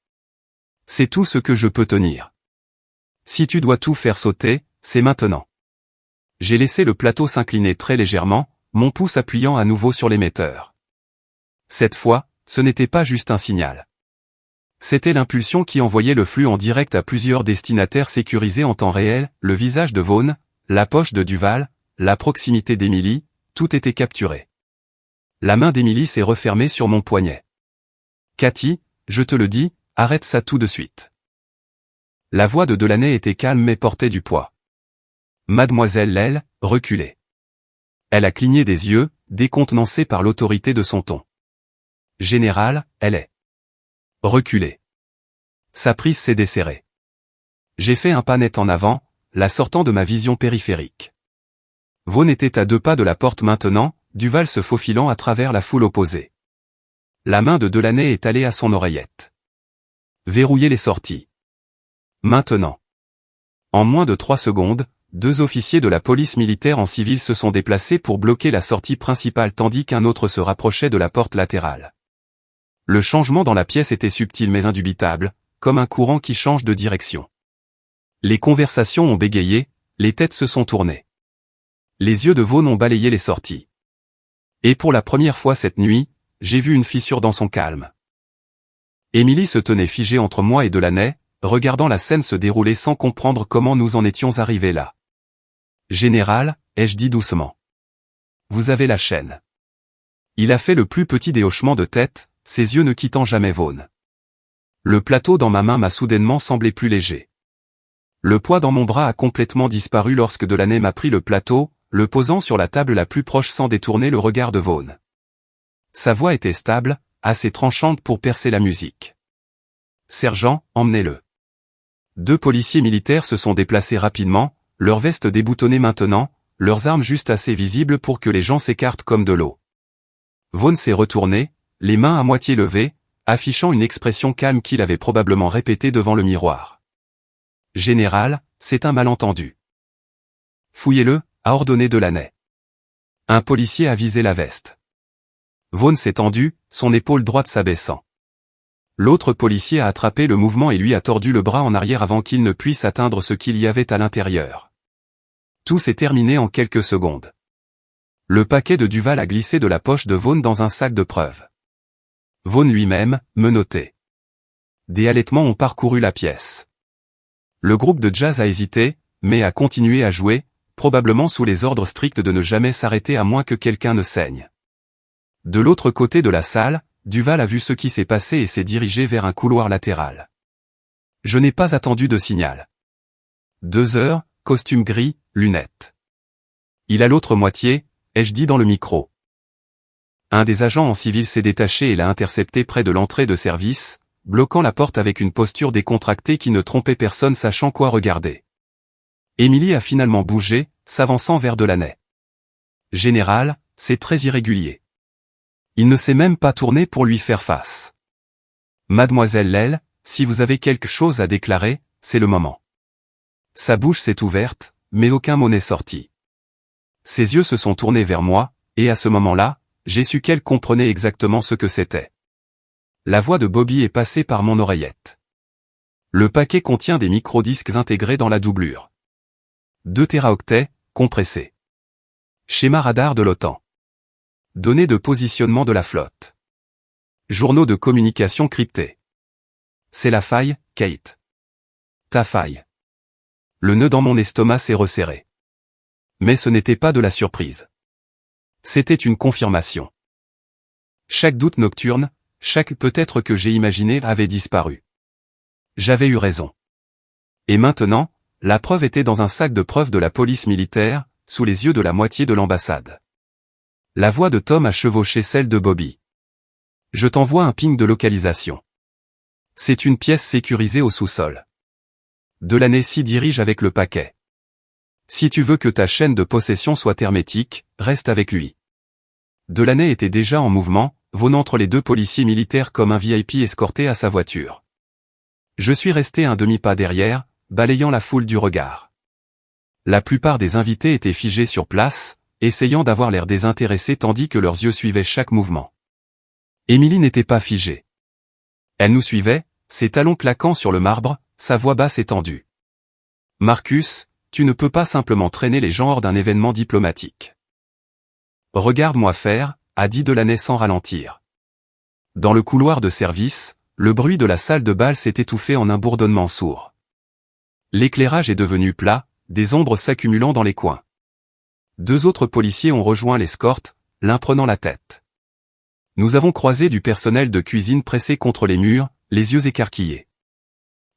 C'est tout ce que je peux tenir. Si tu dois tout faire sauter, c'est maintenant. J'ai laissé le plateau s'incliner très légèrement, mon pouce appuyant à nouveau sur l'émetteur. Cette fois, ce n'était pas juste un signal. C'était l'impulsion qui envoyait le flux en direct à plusieurs destinataires sécurisés en temps réel, le visage de Vaughn, la poche de Duval, la proximité d'Émilie, tout était capturé. La main d'Émilie s'est refermée sur mon poignet. Cathy, je te le dis, arrête ça tout de suite. La voix de Delaney était calme mais portait du poids. Mademoiselle Lelle, reculez. Elle a cligné des yeux, décontenancée par l'autorité de son ton. Général, elle est. Reculez. Sa prise s'est desserrée. J'ai fait un pas net en avant, la sortant de ma vision périphérique. Vaughn était à 2 pas de la porte maintenant, Duval se faufilant à travers la foule opposée. La main de Delaney est allée à son oreillette. Verrouillez les sorties. Maintenant. En moins de 3 secondes, 2 officiers de la police militaire en civil se sont déplacés pour bloquer la sortie principale tandis qu'un autre se rapprochait de la porte latérale. Le changement dans la pièce était subtil mais indubitable, comme un courant qui change de direction. Les conversations ont bégayé, les têtes se sont tournées. Les yeux de Vaughn ont balayé les sorties. Et pour la première fois cette nuit, j'ai vu une fissure dans son calme. Émilie se tenait figée entre moi et Delaney, regardant la scène se dérouler sans comprendre comment nous en étions arrivés là. Général, ai-je dit doucement. Vous avez la chaîne. Il a fait le plus petit des hochements de tête, ses yeux ne quittant jamais Vaughn. Le plateau dans ma main m'a soudainement semblé plus léger. Le poids dans mon bras a complètement disparu lorsque Delaney m'a pris le plateau, le posant sur la table la plus proche sans détourner le regard de Vaughn. Sa voix était stable, assez tranchante pour percer la musique. Sergent, emmenez-le. 2 policiers militaires se sont déplacés rapidement, leurs vestes déboutonnées maintenant, leurs armes juste assez visibles pour que les gens s'écartent comme de l'eau. Vaughn s'est retourné, les mains à moitié levées, affichant une expression calme qu'il avait probablement répétée devant le miroir. Général, c'est un malentendu. Fouillez-le, a ordonné Delaney. Un policier a visé la veste. Vaughn s'est tendu, son épaule droite s'abaissant. L'autre policier a attrapé le mouvement et lui a tordu le bras en arrière avant qu'il ne puisse atteindre ce qu'il y avait à l'intérieur. Tout s'est terminé en quelques secondes. Le paquet de Duval a glissé de la poche de Vaughn dans un sac de preuves. Vaughn lui-même, menotté. Des halètements ont parcouru la pièce. Le groupe de jazz a hésité, mais a continué à jouer, probablement sous les ordres stricts de ne jamais s'arrêter à moins que quelqu'un ne saigne. De l'autre côté de la salle, Duval a vu ce qui s'est passé et s'est dirigé vers un couloir latéral. Je n'ai pas attendu de signal. 2 heures, costume gris, lunettes. Il a l'autre moitié, ai-je dit dans le micro. Un des agents en civil s'est détaché et l'a intercepté près de l'entrée de service, bloquant la porte avec une posture décontractée qui ne trompait personne sachant quoi regarder. Émilie a finalement bougé, s'avançant vers Delaney. Général, c'est très irrégulier. Il ne s'est même pas tourné pour lui faire face. Mademoiselle Lel, si vous avez quelque chose à déclarer, c'est le moment. Sa bouche s'est ouverte, mais aucun mot n'est sorti. Ses yeux se sont tournés vers moi, et à ce moment-là, j'ai su qu'elle comprenait exactement ce que c'était. La voix de Bobby est passée par mon oreillette. Le paquet contient des microdisques intégrés dans la doublure. 2 téraoctets, compressés. Schéma radar de l'OTAN. Données de positionnement de la flotte. Journaux de communication cryptés. C'est la faille, Kate. Ta faille. Le nœud dans mon estomac s'est resserré. Mais ce n'était pas de la surprise. C'était une confirmation. Chaque doute nocturne, chaque peut-être que j'ai imaginé avait disparu. J'avais eu raison. Et maintenant, la preuve était dans un sac de preuves de la police militaire, sous les yeux de la moitié de l'ambassade. La voix de Tom a chevauché celle de Bobby. Je t'envoie un ping de localisation. C'est une pièce sécurisée au sous-sol. Delaney s'y dirige avec le paquet. Si tu veux que ta chaîne de possession soit hermétique, reste avec lui. Delaney était déjà en mouvement, volant entre les 2 policiers militaires comme un VIP escorté à sa voiture. Je suis resté un demi-pas derrière, balayant la foule du regard. La plupart des invités étaient figés sur place, essayant d'avoir l'air désintéressés tandis que leurs yeux suivaient chaque mouvement. Émilie n'était pas figée. Elle nous suivait, ses talons claquant sur le marbre, sa voix basse et tendue. Marcus, tu ne peux pas simplement traîner les gens hors d'un événement diplomatique. Regarde-moi faire, a dit Delaney sans ralentir. Dans le couloir de service, le bruit de la salle de bal s'est étouffé en un bourdonnement sourd. L'éclairage est devenu plat, des ombres s'accumulant dans les coins. 2 autres policiers ont rejoint l'escorte, l'un prenant la tête. Nous avons croisé du personnel de cuisine pressé contre les murs, les yeux écarquillés.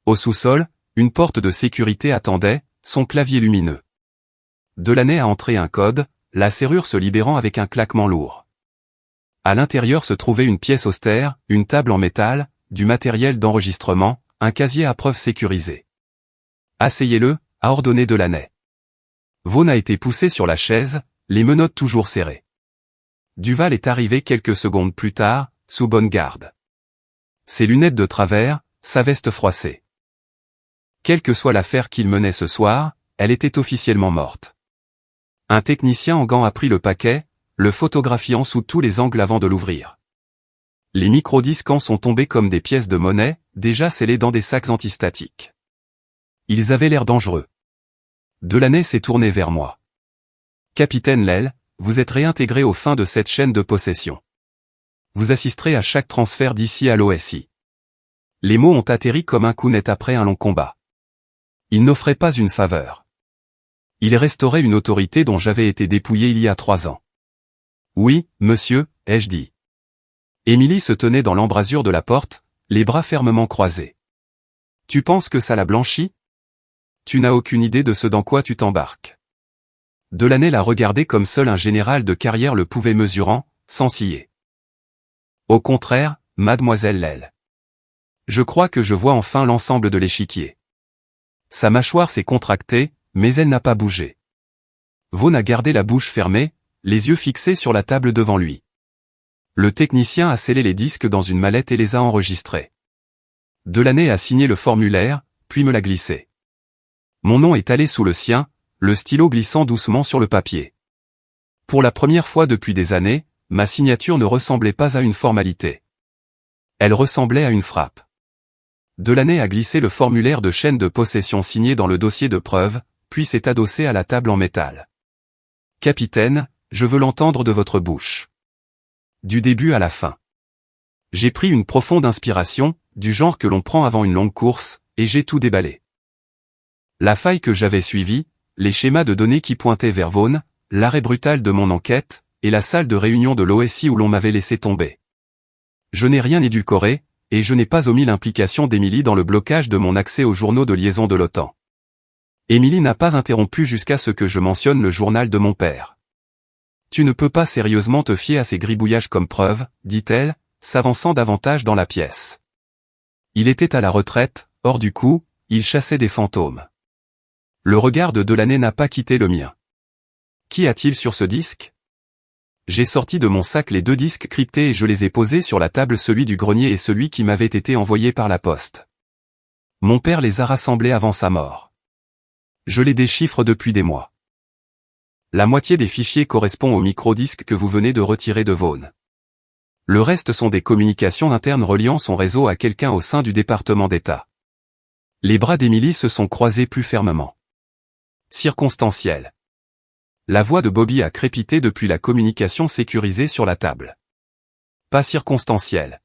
Au sous-sol, une porte de sécurité attendait, son clavier lumineux. Delaney a entré un code, la serrure se libérant avec un claquement lourd. À l'intérieur se trouvait une pièce austère, une table en métal, du matériel d'enregistrement, un casier à preuves sécurisé. Asseyez-le, a ordonné Delaney. Vaughn a été poussé sur la chaise, les menottes toujours serrées. Duval est arrivé quelques secondes plus tard, sous bonne garde. Ses lunettes de travers, sa veste froissée. Quelle que soit l'affaire qu'il menait ce soir, elle était officiellement morte. Un technicien en gants a pris le paquet, le photographiant sous tous les angles avant de l'ouvrir. Les microdisques en sont tombés comme des pièces de monnaie, déjà scellées dans des sacs antistatiques. Ils avaient l'air dangereux. Delaney s'est tourné vers moi. Capitaine Lel, vous êtes réintégré aux fins de cette chaîne de possession. Vous assisterez à chaque transfert d'ici à l'OSI. Les mots ont atterri comme un coup net après un long combat. Il n'offrait pas une faveur. Il restaurait une autorité dont j'avais été dépouillé il y a 3 ans. Oui, monsieur, ai-je dit. Émilie se tenait dans l'embrasure de la porte, les bras fermement croisés. Tu penses que ça l'a blanchi? Tu n'as aucune idée de ce dans quoi tu t'embarques. Delaney l'a regardé comme seul un général de carrière le pouvait mesurant, sans ciller. Au contraire, mademoiselle Lel. Je crois que je vois enfin l'ensemble de l'échiquier. Sa mâchoire s'est contractée, mais elle n'a pas bougé. Vaughn a gardé la bouche fermée, les yeux fixés sur la table devant lui. Le technicien a scellé les disques dans une mallette et les a enregistrés. Delaney a signé le formulaire, puis me l'a glissé. Mon nom est allé sous le sien, le stylo glissant doucement sur le papier. Pour la première fois depuis des années, ma signature ne ressemblait pas à une formalité. Elle ressemblait à une frappe. Delaney a glissé le formulaire de chaîne de possession signé dans le dossier de preuve, puis s'est adossé à la table en métal. « Capitaine, je veux l'entendre de votre bouche. Du début à la fin. » J'ai pris une profonde inspiration, du genre que l'on prend avant une longue course, et j'ai tout déballé. La faille que j'avais suivie, les schémas de données qui pointaient vers Vaughn, l'arrêt brutal de mon enquête, et la salle de réunion de l'OSI où l'on m'avait laissé tomber. Je n'ai rien édulcoré, et je n'ai pas omis l'implication d'Émilie dans le blocage de mon accès aux journaux de liaison de l'OTAN. Émilie n'a pas interrompu jusqu'à ce que je mentionne le journal de mon père. « Tu ne peux pas sérieusement te fier à ces gribouillages comme preuve, dit-elle, s'avançant davantage dans la pièce. Il était à la retraite, hors du coup, il chassait des fantômes. Le regard de Delaney n'a pas quitté le mien. Qu'y a-t-il sur ce disque ? J'ai sorti de mon sac les 2 disques cryptés et je les ai posés sur la table, celui du grenier et celui qui m'avait été envoyé par la poste. Mon père les a rassemblés avant sa mort. Je les déchiffre depuis des mois. La moitié des fichiers correspond au microdisque que vous venez de retirer de Vaughn. Le reste sont des communications internes reliant son réseau à quelqu'un au sein du département d'État. Les bras d'Émilie se sont croisés plus fermement. Circonstanciel. La voix de Bobby a crépité depuis la communication sécurisée sur la table. Pas circonstanciel.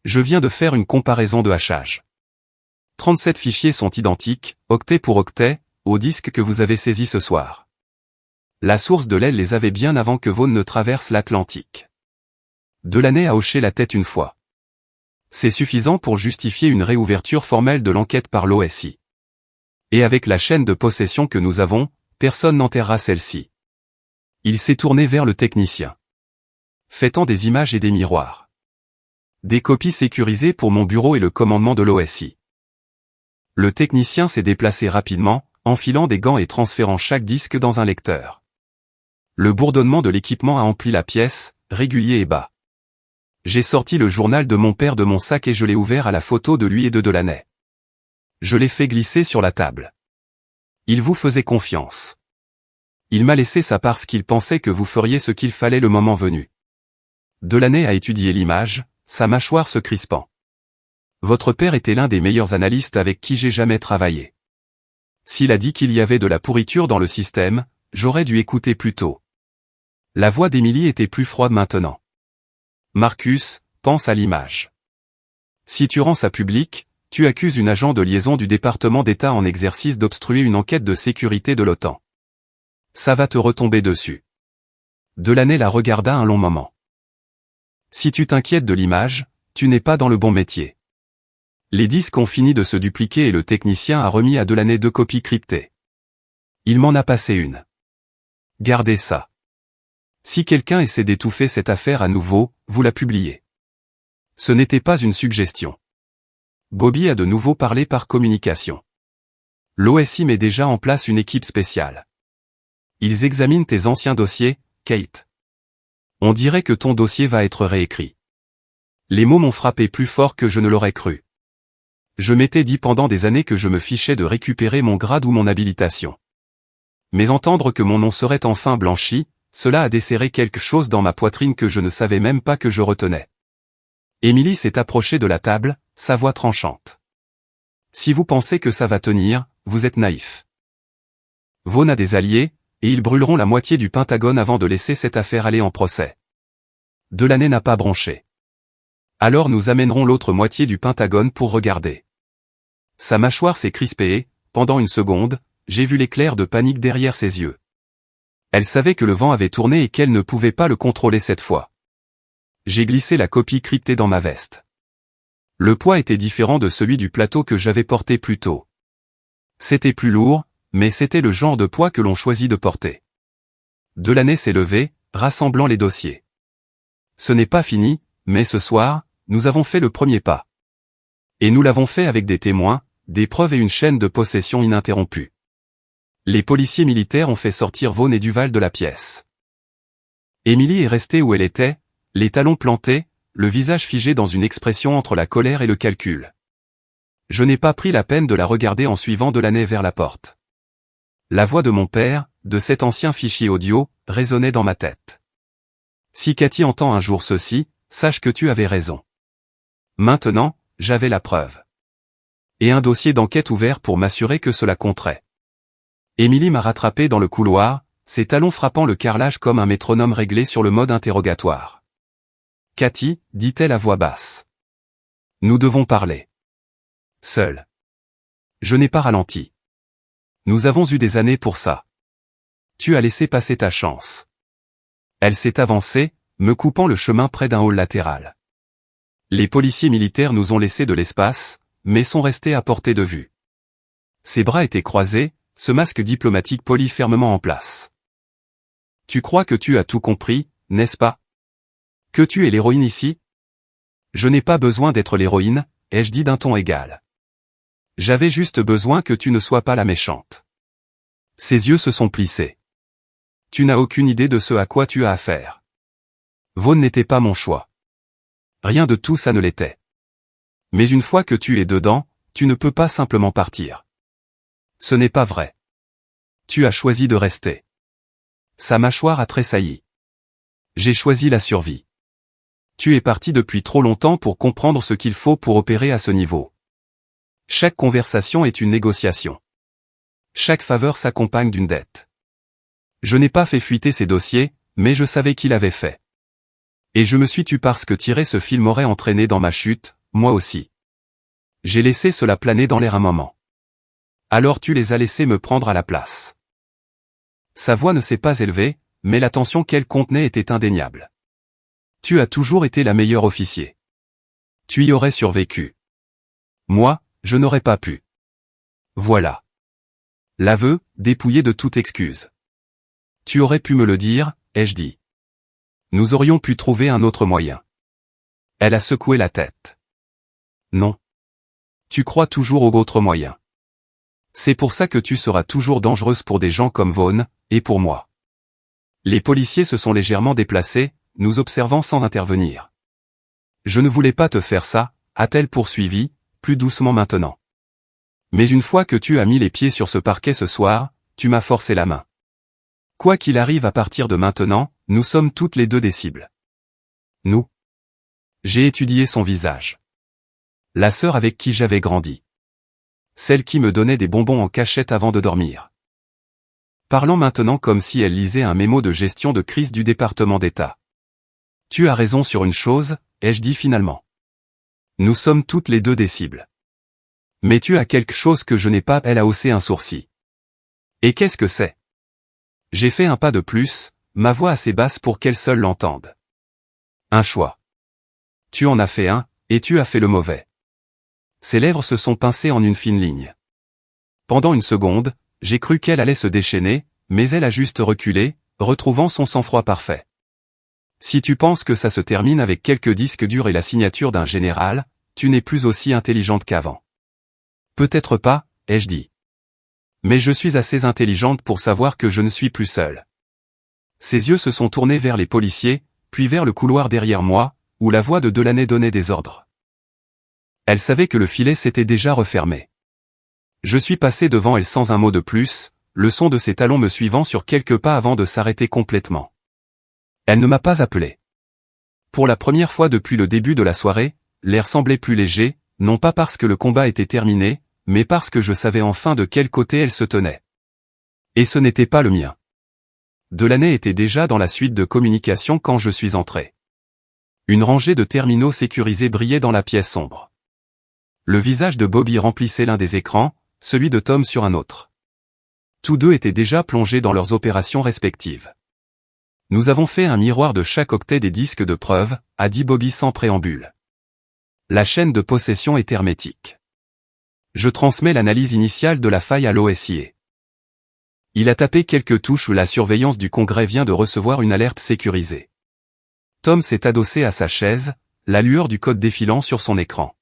Je viens de faire une comparaison de hachage. 37 fichiers sont identiques, octet pour octet, au disque que vous avez saisi ce soir. La source de l'aile les avait bien avant que Vaughn ne traverse l'Atlantique. Delaney a hoché la tête une fois. C'est suffisant pour justifier une réouverture formelle de l'enquête par l'OSI. Et avec la chaîne de possession que nous avons, personne n'enterrera celle-ci. Il s'est tourné vers le technicien. Faites-en des images et des miroirs. Des copies sécurisées pour mon bureau et le commandement de l'OSI. Le technicien s'est déplacé rapidement, enfilant des gants et transférant chaque disque dans un lecteur. Le bourdonnement de l'équipement a empli la pièce, régulier et bas. J'ai sorti le journal de mon père de mon sac et je l'ai ouvert à la photo de lui et de Delaney. Je l'ai fait glisser sur la table. Il vous faisait confiance. Il m'a laissé ça parce qu'il pensait que vous feriez ce qu'il fallait le moment venu. Delaney a étudié l'image, sa mâchoire se crispant. Votre père était l'un des meilleurs analystes avec qui j'ai jamais travaillé. S'il a dit qu'il y avait de la pourriture dans le système, j'aurais dû écouter plus tôt. La voix d'Émilie était plus froide maintenant. Marcus, pense à l'image. Si tu rends ça public, tu accuses une agent de liaison du département d'État en exercice d'obstruer une enquête de sécurité de l'OTAN. Ça va te retomber dessus. Delaney la regarda un long moment. Si tu t'inquiètes de l'image, tu n'es pas dans le bon métier. Les disques ont fini de se dupliquer et le technicien a remis à Delaney 2 copies cryptées. Il m'en a passé une. Gardez ça. Si quelqu'un essaie d'étouffer cette affaire à nouveau, vous la publiez. Ce n'était pas une suggestion. Bobby a de nouveau parlé par communication. L'OSI met déjà en place une équipe spéciale. Ils examinent tes anciens dossiers, Kate. On dirait que ton dossier va être réécrit. Les mots m'ont frappé plus fort que je ne l'aurais cru. Je m'étais dit pendant des années que je me fichais de récupérer mon grade ou mon habilitation. Mais entendre que mon nom serait enfin blanchi, cela a desserré quelque chose dans ma poitrine que je ne savais même pas que je retenais. Émilie s'est approchée de la table, sa voix tranchante. Si vous pensez que ça va tenir, vous êtes naïf. Vaughn a des alliés, et ils brûleront la moitié du Pentagone avant de laisser cette affaire aller en procès. Delaney n'a pas bronché. Alors nous amènerons l'autre moitié du Pentagone pour regarder. Sa mâchoire s'est crispée et, pendant une seconde, j'ai vu l'éclair de panique derrière ses yeux. Elle savait que le vent avait tourné et qu'elle ne pouvait pas le contrôler cette fois. J'ai glissé la copie cryptée dans ma veste. Le poids était différent de celui du plateau que j'avais porté plus tôt. C'était plus lourd, mais c'était le genre de poids que l'on choisit de porter. Delaney s'est levé, rassemblant les dossiers. Ce n'est pas fini, mais ce soir, nous avons fait le premier pas. Et nous l'avons fait avec des témoins, des preuves et une chaîne de possession ininterrompue. Les policiers militaires ont fait sortir Vaughn et Duval de la pièce. Émilie est restée où elle était, les talons plantés, le visage figé dans une expression entre la colère et le calcul. Je n'ai pas pris la peine de la regarder en suivant Delaney vers la porte. La voix de mon père, de cet ancien fichier audio, résonnait dans ma tête. Si Cathy entend un jour ceci, sache que tu avais raison. Maintenant, j'avais la preuve. Et un dossier d'enquête ouvert pour m'assurer que cela compterait. Émilie m'a rattrapé dans le couloir, ses talons frappant le carrelage comme un métronome réglé sur le mode interrogatoire. Cathy, dit-elle à voix basse. Nous devons parler. Seul. Je n'ai pas ralenti. Nous avons eu des années pour ça. Tu as laissé passer ta chance. Elle s'est avancée, me coupant le chemin près d'un hall latéral. Les policiers militaires nous ont laissé de l'espace, mais sont restés à portée de vue. Ses bras étaient croisés, ce masque diplomatique poli fermement en place. Tu crois que tu as tout compris, n'est-ce pas? Que tu es l'héroïne ici? Je n'ai pas besoin d'être l'héroïne, ai-je dit d'un ton égal. J'avais juste besoin que tu ne sois pas la méchante. Ses yeux se sont plissés. Tu n'as aucune idée de ce à quoi tu as affaire. Vaughn n'était pas mon choix. Rien de tout ça ne l'était. Mais une fois que tu es dedans, tu ne peux pas simplement partir. Ce n'est pas vrai. Tu as choisi de rester. Sa mâchoire a tressailli. J'ai choisi la survie. Tu es parti depuis trop longtemps pour comprendre ce qu'il faut pour opérer à ce niveau. Chaque conversation est une négociation. Chaque faveur s'accompagne d'une dette. Je n'ai pas fait fuiter ces dossiers, mais je savais qu'il avait fait. Et je me suis tu parce que tirer ce film m'aurait entraîné dans ma chute, moi aussi. J'ai laissé cela planer dans l'air un moment. Alors tu les as laissés me prendre à la place. Sa voix ne s'est pas élevée, mais la tension qu'elle contenait était indéniable. Tu as toujours été la meilleure officier. Tu y aurais survécu. Moi, je n'aurais pas pu. Voilà. L'aveu, dépouillé de toute excuse. Tu aurais pu me le dire, ai-je dit. Nous aurions pu trouver un autre moyen. Elle a secoué la tête. Non. Tu crois toujours aux autres moyens. C'est pour ça que tu seras toujours dangereuse pour des gens comme Vaughn, et pour moi. Les policiers se sont légèrement déplacés, nous observant sans intervenir. Je ne voulais pas te faire ça, a-t-elle poursuivi, plus doucement maintenant. Mais une fois que tu as mis les pieds sur ce parquet ce soir, tu m'as forcé la main. Quoi qu'il arrive à partir de maintenant, nous sommes toutes les deux des cibles. Nous. J'ai étudié son visage. La sœur avec qui j'avais grandi. Celle qui me donnait des bonbons en cachette avant de dormir. Parlant maintenant comme si elle lisait un mémo de gestion de crise du département d'État. Tu as raison sur une chose, ai-je dit finalement. Nous sommes toutes les deux des cibles. Mais tu as quelque chose que je n'ai pas, elle a haussé un sourcil. Et qu'est-ce que c'est? J'ai fait un pas de plus, ma voix assez basse pour qu'elle seule l'entende. Un choix. Tu en as fait un, et tu as fait le mauvais. Ses lèvres se sont pincées en une fine ligne. Pendant une seconde, j'ai cru qu'elle allait se déchaîner, mais elle a juste reculé, retrouvant son sang-froid parfait. Si tu penses que ça se termine avec quelques disques durs et la signature d'un général, tu n'es plus aussi intelligente qu'avant. Peut-être pas, ai-je dit. Mais je suis assez intelligente pour savoir que je ne suis plus seule. Ses yeux se sont tournés vers les policiers, puis vers le couloir derrière moi, où la voix de Delaney donnait des ordres. Elle savait que le filet s'était déjà refermé. Je suis passé devant elle sans un mot de plus, le son de ses talons me suivant sur quelques pas avant de s'arrêter complètement. Elle ne m'a pas appelé. Pour la première fois depuis le début de la soirée, l'air semblait plus léger, non pas parce que le combat était terminé, mais parce que je savais enfin de quel côté elle se tenait. Et ce n'était pas le mien. Delaney était déjà dans la suite de communication quand je suis entré. Une rangée de terminaux sécurisés brillait dans la pièce sombre. Le visage de Bobby remplissait l'un des écrans, celui de Tom sur un autre. Tous deux étaient déjà plongés dans leurs opérations respectives. Nous avons fait un miroir de chaque octet des disques de preuve, a dit Bobby sans préambule. La chaîne de possession est hermétique. Je transmets l'analyse initiale de la faille à l'OSIE. Il a tapé quelques touches où la surveillance du Congrès vient de recevoir une alerte sécurisée. Tom s'est adossé à sa chaise, la lueur du code défilant sur son écran.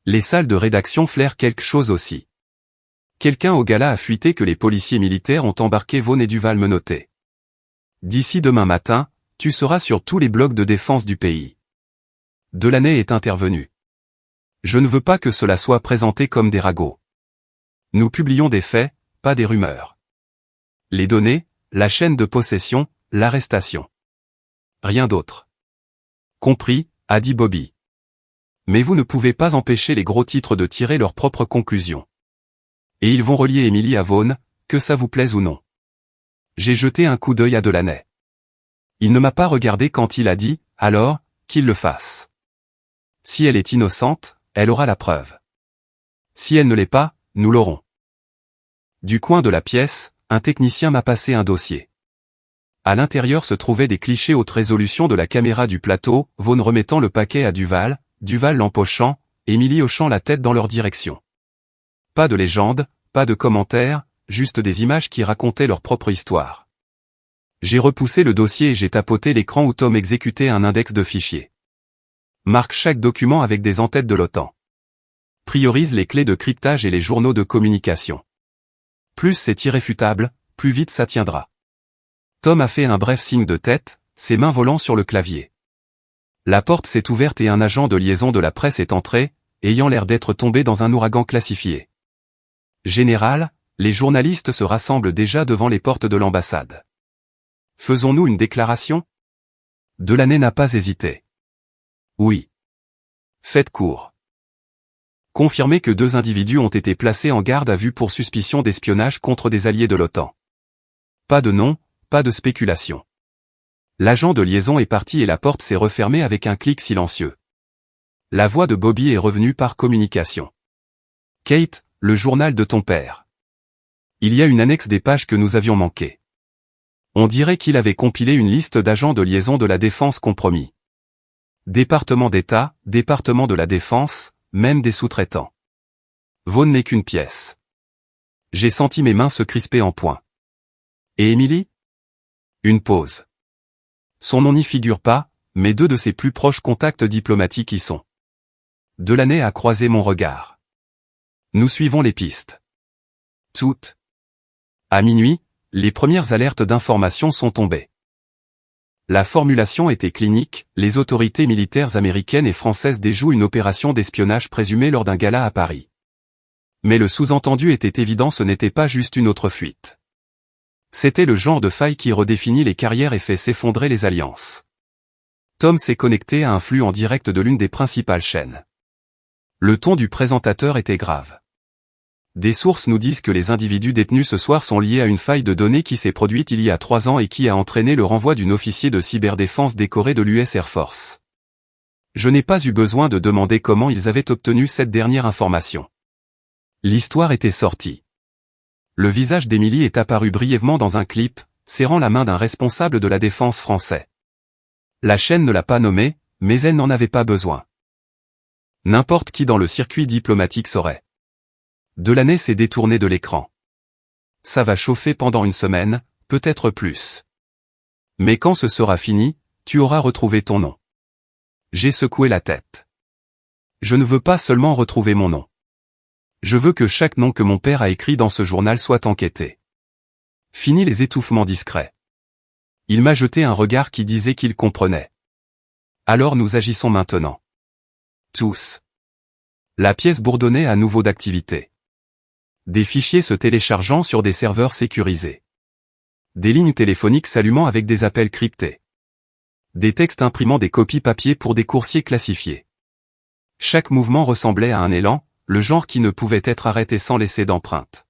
Les salles de rédaction flairent quelque chose aussi. Quelqu'un au gala a fuité que les policiers militaires ont embarqué Vaughn et Duval menottés. D'ici demain matin, tu seras sur tous les blocs de défense du pays. Delaney est intervenu. Je ne veux pas que cela soit présenté comme des ragots. Nous publions des faits, pas des rumeurs. Les données, la chaîne de possession, l'arrestation. Rien d'autre. Compris, a dit Bobby. Mais vous ne pouvez pas empêcher les gros titres de tirer leurs propres conclusions. Et ils vont relier Emily à Vaughn, que ça vous plaise ou non. J'ai jeté un coup d'œil à Delaney. Il ne m'a pas regardé quand il a dit, alors, qu'il le fasse. Si elle est innocente, elle aura la preuve. Si elle ne l'est pas, nous l'aurons. Du coin de la pièce, un technicien m'a passé un dossier. À l'intérieur se trouvaient des clichés haute résolution de la caméra du plateau, Vaughn remettant le paquet à Duval, Duval l'empochant, Emily hochant la tête dans leur direction. Pas de légende, pas de commentaires, juste des images qui racontaient leur propre histoire. J'ai repoussé le dossier et j'ai tapoté l'écran où Tom exécutait un index de fichiers. Marque chaque document avec des en-têtes de l'OTAN. Priorise les clés de cryptage et les journaux de communication. Plus c'est irréfutable, plus vite ça tiendra. Tom a fait un bref signe de tête, ses mains volant sur le clavier. La porte s'est ouverte et un agent de liaison de la presse est entré, ayant l'air d'être tombé dans un ouragan classifié. Général, les journalistes se rassemblent déjà devant les portes de l'ambassade. Faisons-nous une déclaration? Delaney n'a pas hésité. Oui. Faites court. Confirmez que 2 individus ont été placés en garde à vue pour suspicion d'espionnage contre des alliés de l'OTAN. Pas de nom, pas de spéculation. L'agent de liaison est parti et la porte s'est refermée avec un clic silencieux. La voix de Bobby est revenue par communication. Kate, le journal de ton père. Il y a une annexe des pages que nous avions manquées. On dirait qu'il avait compilé une liste d'agents de liaison de la défense compromis. Département d'État, département de la défense, même des sous-traitants. Vaughn n'est qu'une pièce. J'ai senti mes mains se crisper en point. Et Emily? Une pause. Son nom n'y figure pas, mais 2 de ses plus proches contacts diplomatiques y sont. Delaney a croisé mon regard. Nous suivons les pistes. Toutes. À minuit, les premières alertes d'information sont tombées. La formulation était clinique, les autorités militaires américaines et françaises déjouent une opération d'espionnage présumée lors d'un gala à Paris. Mais le sous-entendu était évident, ce n'était pas juste une autre fuite. C'était le genre de faille qui redéfinit les carrières et fait s'effondrer les alliances. Tom s'est connecté à un flux en direct de l'une des principales chaînes. Le ton du présentateur était grave. Des sources nous disent que les individus détenus ce soir sont liés à une faille de données qui s'est produite il y a 3 ans et qui a entraîné le renvoi d'une officier de cyberdéfense décorée de l'US Air Force. Je n'ai pas eu besoin de demander comment ils avaient obtenu cette dernière information. L'histoire était sortie. Le visage d'Emily est apparu brièvement dans un clip, serrant la main d'un responsable de la défense français. La chaîne ne l'a pas nommé, mais elle n'en avait pas besoin. N'importe qui dans le circuit diplomatique saurait. Delaney s'est détourné de l'écran. Ça va chauffer pendant une semaine, peut-être plus. Mais quand ce sera fini, tu auras retrouvé ton nom. J'ai secoué la tête. Je ne veux pas seulement retrouver mon nom. Je veux que chaque nom que mon père a écrit dans ce journal soit enquêté. Fini les étouffements discrets. Il m'a jeté un regard qui disait qu'il comprenait. Alors nous agissons maintenant. Tous. La pièce bourdonnait à nouveau d'activité. Des fichiers se téléchargeant sur des serveurs sécurisés. Des lignes téléphoniques s'allumant avec des appels cryptés. Des textes imprimant des copies papier pour des coursiers classifiés. Chaque mouvement ressemblait à un élan, le genre qui ne pouvait être arrêté sans laisser d'empreinte.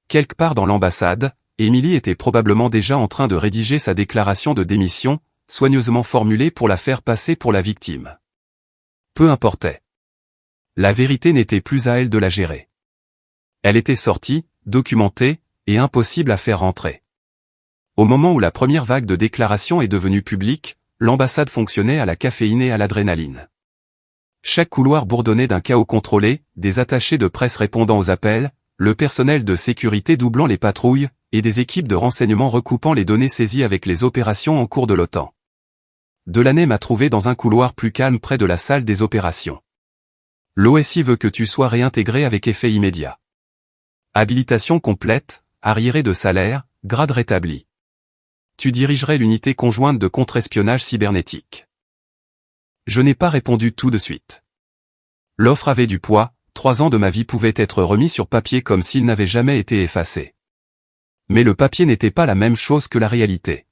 Quelque part dans l'ambassade, Emily était probablement déjà en train de rédiger sa déclaration de démission, soigneusement formulée pour la faire passer pour la victime. Peu importait. La vérité n'était plus à elle de la gérer. Elle était sortie, documentée, et impossible à faire rentrer. Au moment où la première vague de déclarations est devenue publique, l'ambassade fonctionnait à la caféine et à l'adrénaline. Chaque couloir bourdonnait d'un chaos contrôlé, des attachés de presse répondant aux appels, le personnel de sécurité doublant les patrouilles, et des équipes de renseignement recoupant les données saisies avec les opérations en cours de l'OTAN. Delaney m'a trouvé dans un couloir plus calme près de la salle des opérations. L'OSI veut que tu sois réintégré avec effet immédiat. Habilitation complète, arriéré de salaire, grade rétabli. Tu dirigerais l'unité conjointe de contre-espionnage cybernétique. Je n'ai pas répondu tout de suite. L'offre avait du poids, 3 ans de ma vie pouvaient être remis sur papier comme s'ils n'avaient jamais été effacés. Mais le papier n'était pas la même chose que la réalité.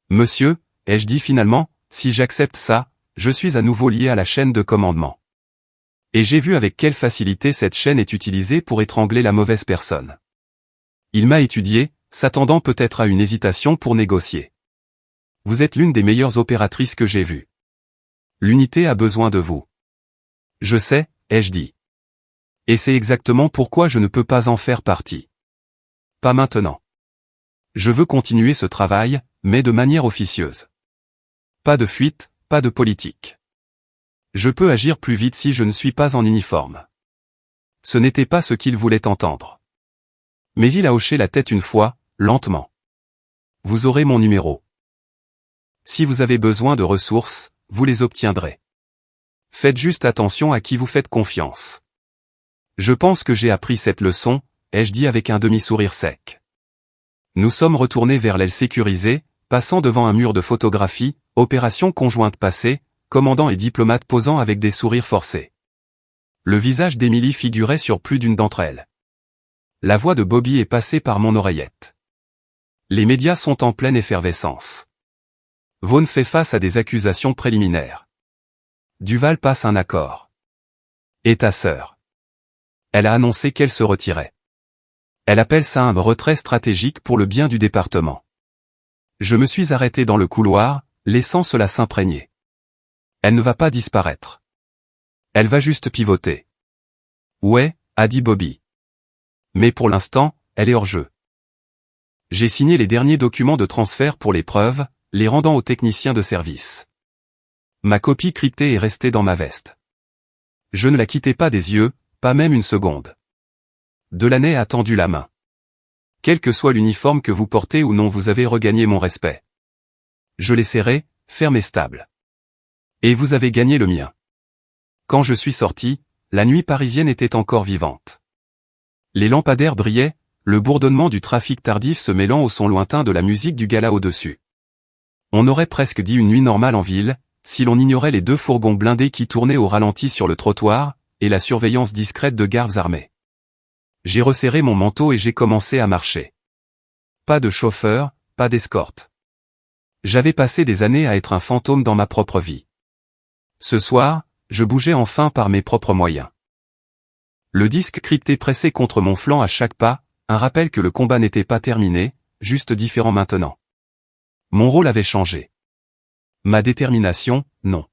Monsieur, ai-je dit finalement, si j'accepte ça, je suis à nouveau lié à la chaîne de commandement. Et j'ai vu avec quelle facilité cette chaîne est utilisée pour étrangler la mauvaise personne. Il m'a étudié, s'attendant peut-être à une hésitation pour négocier. Vous êtes l'une des meilleures opératrices que j'ai vues. L'unité a besoin de vous. Je sais, ai-je dit. Et c'est exactement pourquoi je ne peux pas en faire partie. Pas maintenant. Je veux continuer ce travail, mais de manière officieuse. Pas de fuite, pas de politique. Je peux agir plus vite si je ne suis pas en uniforme. Ce n'était pas ce qu'il voulait entendre. Mais il a hoché la tête une fois, lentement. Vous aurez mon numéro. Si vous avez besoin de ressources, vous les obtiendrez. Faites juste attention à qui vous faites confiance. Je pense que j'ai appris cette leçon, ai-je dit avec un demi-sourire sec. Nous sommes retournés vers l'aile sécurisée, passant devant un mur de photographie, opération conjointe passée, commandant et diplomate posant avec des sourires forcés. Le visage d'Émilie figurait sur plus d'une d'entre elles. La voix de Bobby est passée par mon oreillette. Les médias sont en pleine effervescence. Vaughn fait face à des accusations préliminaires. Duval passe un accord. Et ta sœur? Elle a annoncé qu'elle se retirait. Elle appelle ça un retrait stratégique pour le bien du département. Je me suis arrêté dans le couloir, laissant cela s'imprégner. Elle ne va pas disparaître. Elle va juste pivoter. Ouais, a dit Bobby. Mais pour l'instant, elle est hors jeu. J'ai signé les derniers documents de transfert pour les preuves, les rendant aux techniciens de service. Ma copie cryptée est restée dans ma veste. Je ne la quittais pas des yeux, pas même une seconde. Delaunay a tendu la main. Quel que soit l'uniforme que vous portez ou non, vous avez regagné mon respect. Je l'ai serré, ferme et stable. Et vous avez gagné le mien. Quand je suis sorti, la nuit parisienne était encore vivante. Les lampadaires brillaient, le bourdonnement du trafic tardif se mêlant au son lointain de la musique du gala au-dessus. On aurait presque dit une nuit normale en ville, si l'on ignorait les 2 fourgons blindés qui tournaient au ralenti sur le trottoir, et la surveillance discrète de gardes armés. J'ai resserré mon manteau et j'ai commencé à marcher. Pas de chauffeur, pas d'escorte. J'avais passé des années à être un fantôme dans ma propre vie. Ce soir, je bougeais enfin par mes propres moyens. Le disque crypté pressé contre mon flanc à chaque pas, un rappel que le combat n'était pas terminé, juste différent maintenant. Mon rôle avait changé. Ma détermination, non.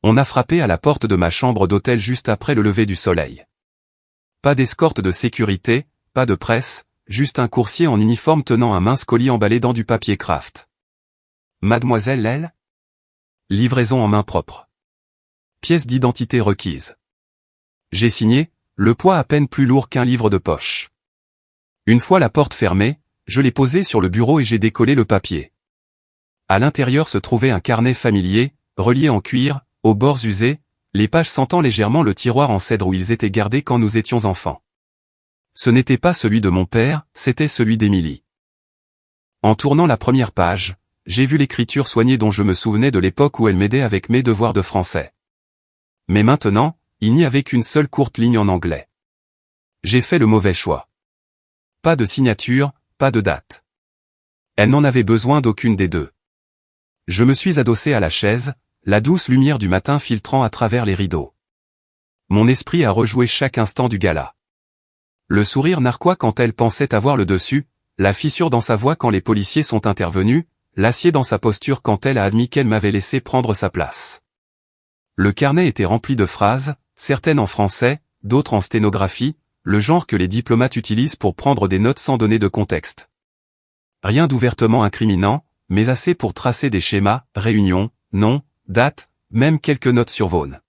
On a frappé à la porte de ma chambre d'hôtel juste après le lever du soleil. Pas d'escorte de sécurité, pas de presse, juste un coursier en uniforme tenant un mince colis emballé dans du papier craft. Mademoiselle Lel? Livraison en main propre. Pièce d'identité requise. J'ai signé, le poids à peine plus lourd qu'un livre de poche. Une fois la porte fermée, je l'ai posé sur le bureau et j'ai décollé le papier. À l'intérieur se trouvait un carnet familier, relié en cuir, aux bords usés, les pages sentant légèrement le tiroir en cèdre où ils étaient gardés quand nous étions enfants. Ce n'était pas celui de mon père, c'était celui d'Émilie. En tournant la première page, j'ai vu l'écriture soignée dont je me souvenais de l'époque où elle m'aidait avec mes devoirs de français. Mais maintenant, il n'y avait qu'une seule courte ligne en anglais. J'ai fait le mauvais choix. Pas de signature, pas de date. Elle n'en avait besoin d'aucune des deux. Je me suis adossé à la chaise, la douce lumière du matin filtrant à travers les rideaux. Mon esprit a rejoué chaque instant du gala. Le sourire narquois quand elle pensait avoir le dessus, la fissure dans sa voix quand les policiers sont intervenus, l'acier dans sa posture quand elle a admis qu'elle m'avait laissé prendre sa place. Le carnet était rempli de phrases, certaines en français, d'autres en sténographie, le genre que les diplomates utilisent pour prendre des notes sans donner de contexte. Rien d'ouvertement incriminant, mais assez pour tracer des schémas, réunions, noms, dates, même quelques notes sur Vaughn.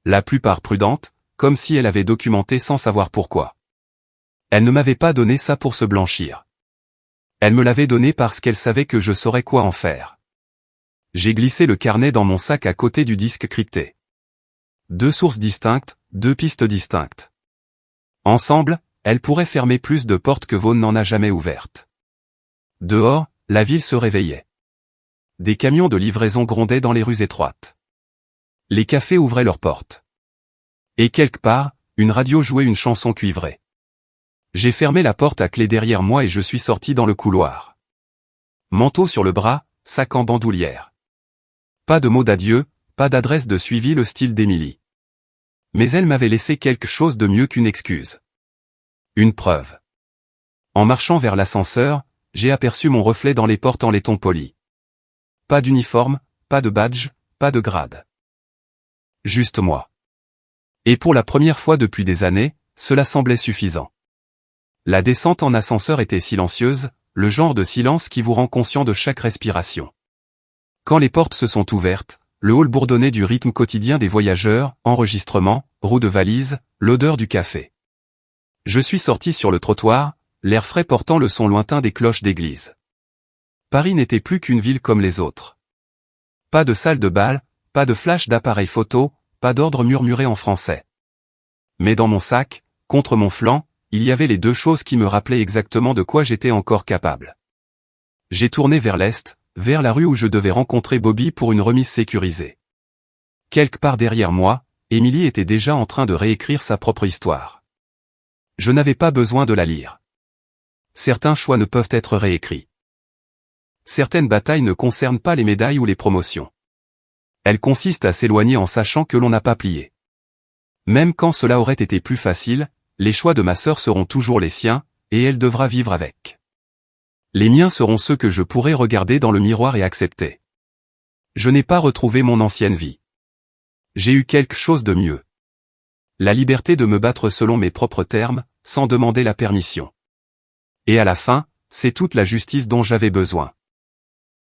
La plupart prudentes, comme si elle avait documenté sans savoir pourquoi. Elle ne m'avait pas donné ça pour se blanchir. Elle me l'avait donné parce qu'elle savait que je saurais quoi en faire. J'ai glissé le carnet dans mon sac à côté du disque crypté. 2 sources distinctes, 2 pistes distinctes. Ensemble, elles pourraient fermer plus de portes que Vaughn n'en a jamais ouvertes. Dehors, la ville se réveillait. Des camions de livraison grondaient dans les rues étroites. Les cafés ouvraient leurs portes. Et quelque part, une radio jouait une chanson cuivrée. J'ai fermé la porte à clé derrière moi et je suis sorti dans le couloir. Manteau sur le bras, sac en bandoulière. Pas de mot d'adieu, pas d'adresse de suivi le style d'Émilie. Mais elle m'avait laissé quelque chose de mieux qu'une excuse. Une preuve. En marchant vers l'ascenseur, j'ai aperçu mon reflet dans les portes en laiton poli. Pas d'uniforme, pas de badge, pas de grade. Juste moi. Et pour la première fois depuis des années, cela semblait suffisant. La descente en ascenseur était silencieuse, le genre de silence qui vous rend conscient de chaque respiration. Quand les portes se sont ouvertes, le hall bourdonnait du rythme quotidien des voyageurs, enregistrements, roues de valise, l'odeur du café. Je suis sorti sur le trottoir, l'air frais portant le son lointain des cloches d'église. Paris n'était plus qu'une ville comme les autres. Pas de salle de bal, pas de flash d'appareil photo, pas d'ordre murmuré en français. Mais dans mon sac, contre mon flanc, il y avait les deux choses qui me rappelaient exactement de quoi j'étais encore capable. J'ai tourné vers l'est, vers la rue où je devais rencontrer Bobby pour une remise sécurisée. Quelque part derrière moi, Émilie était déjà en train de réécrire sa propre histoire. Je n'avais pas besoin de la lire. Certains choix ne peuvent être réécrits. Certaines batailles ne concernent pas les médailles ou les promotions. Elles consistent à s'éloigner en sachant que l'on n'a pas plié. Même quand cela aurait été plus facile, les choix de ma sœur seront toujours les siens, et elle devra vivre avec. Les miens seront ceux que je pourrai regarder dans le miroir et accepter. Je n'ai pas retrouvé mon ancienne vie. J'ai eu quelque chose de mieux. La liberté de me battre selon mes propres termes, sans demander la permission. Et à la fin, c'est toute la justice dont j'avais besoin.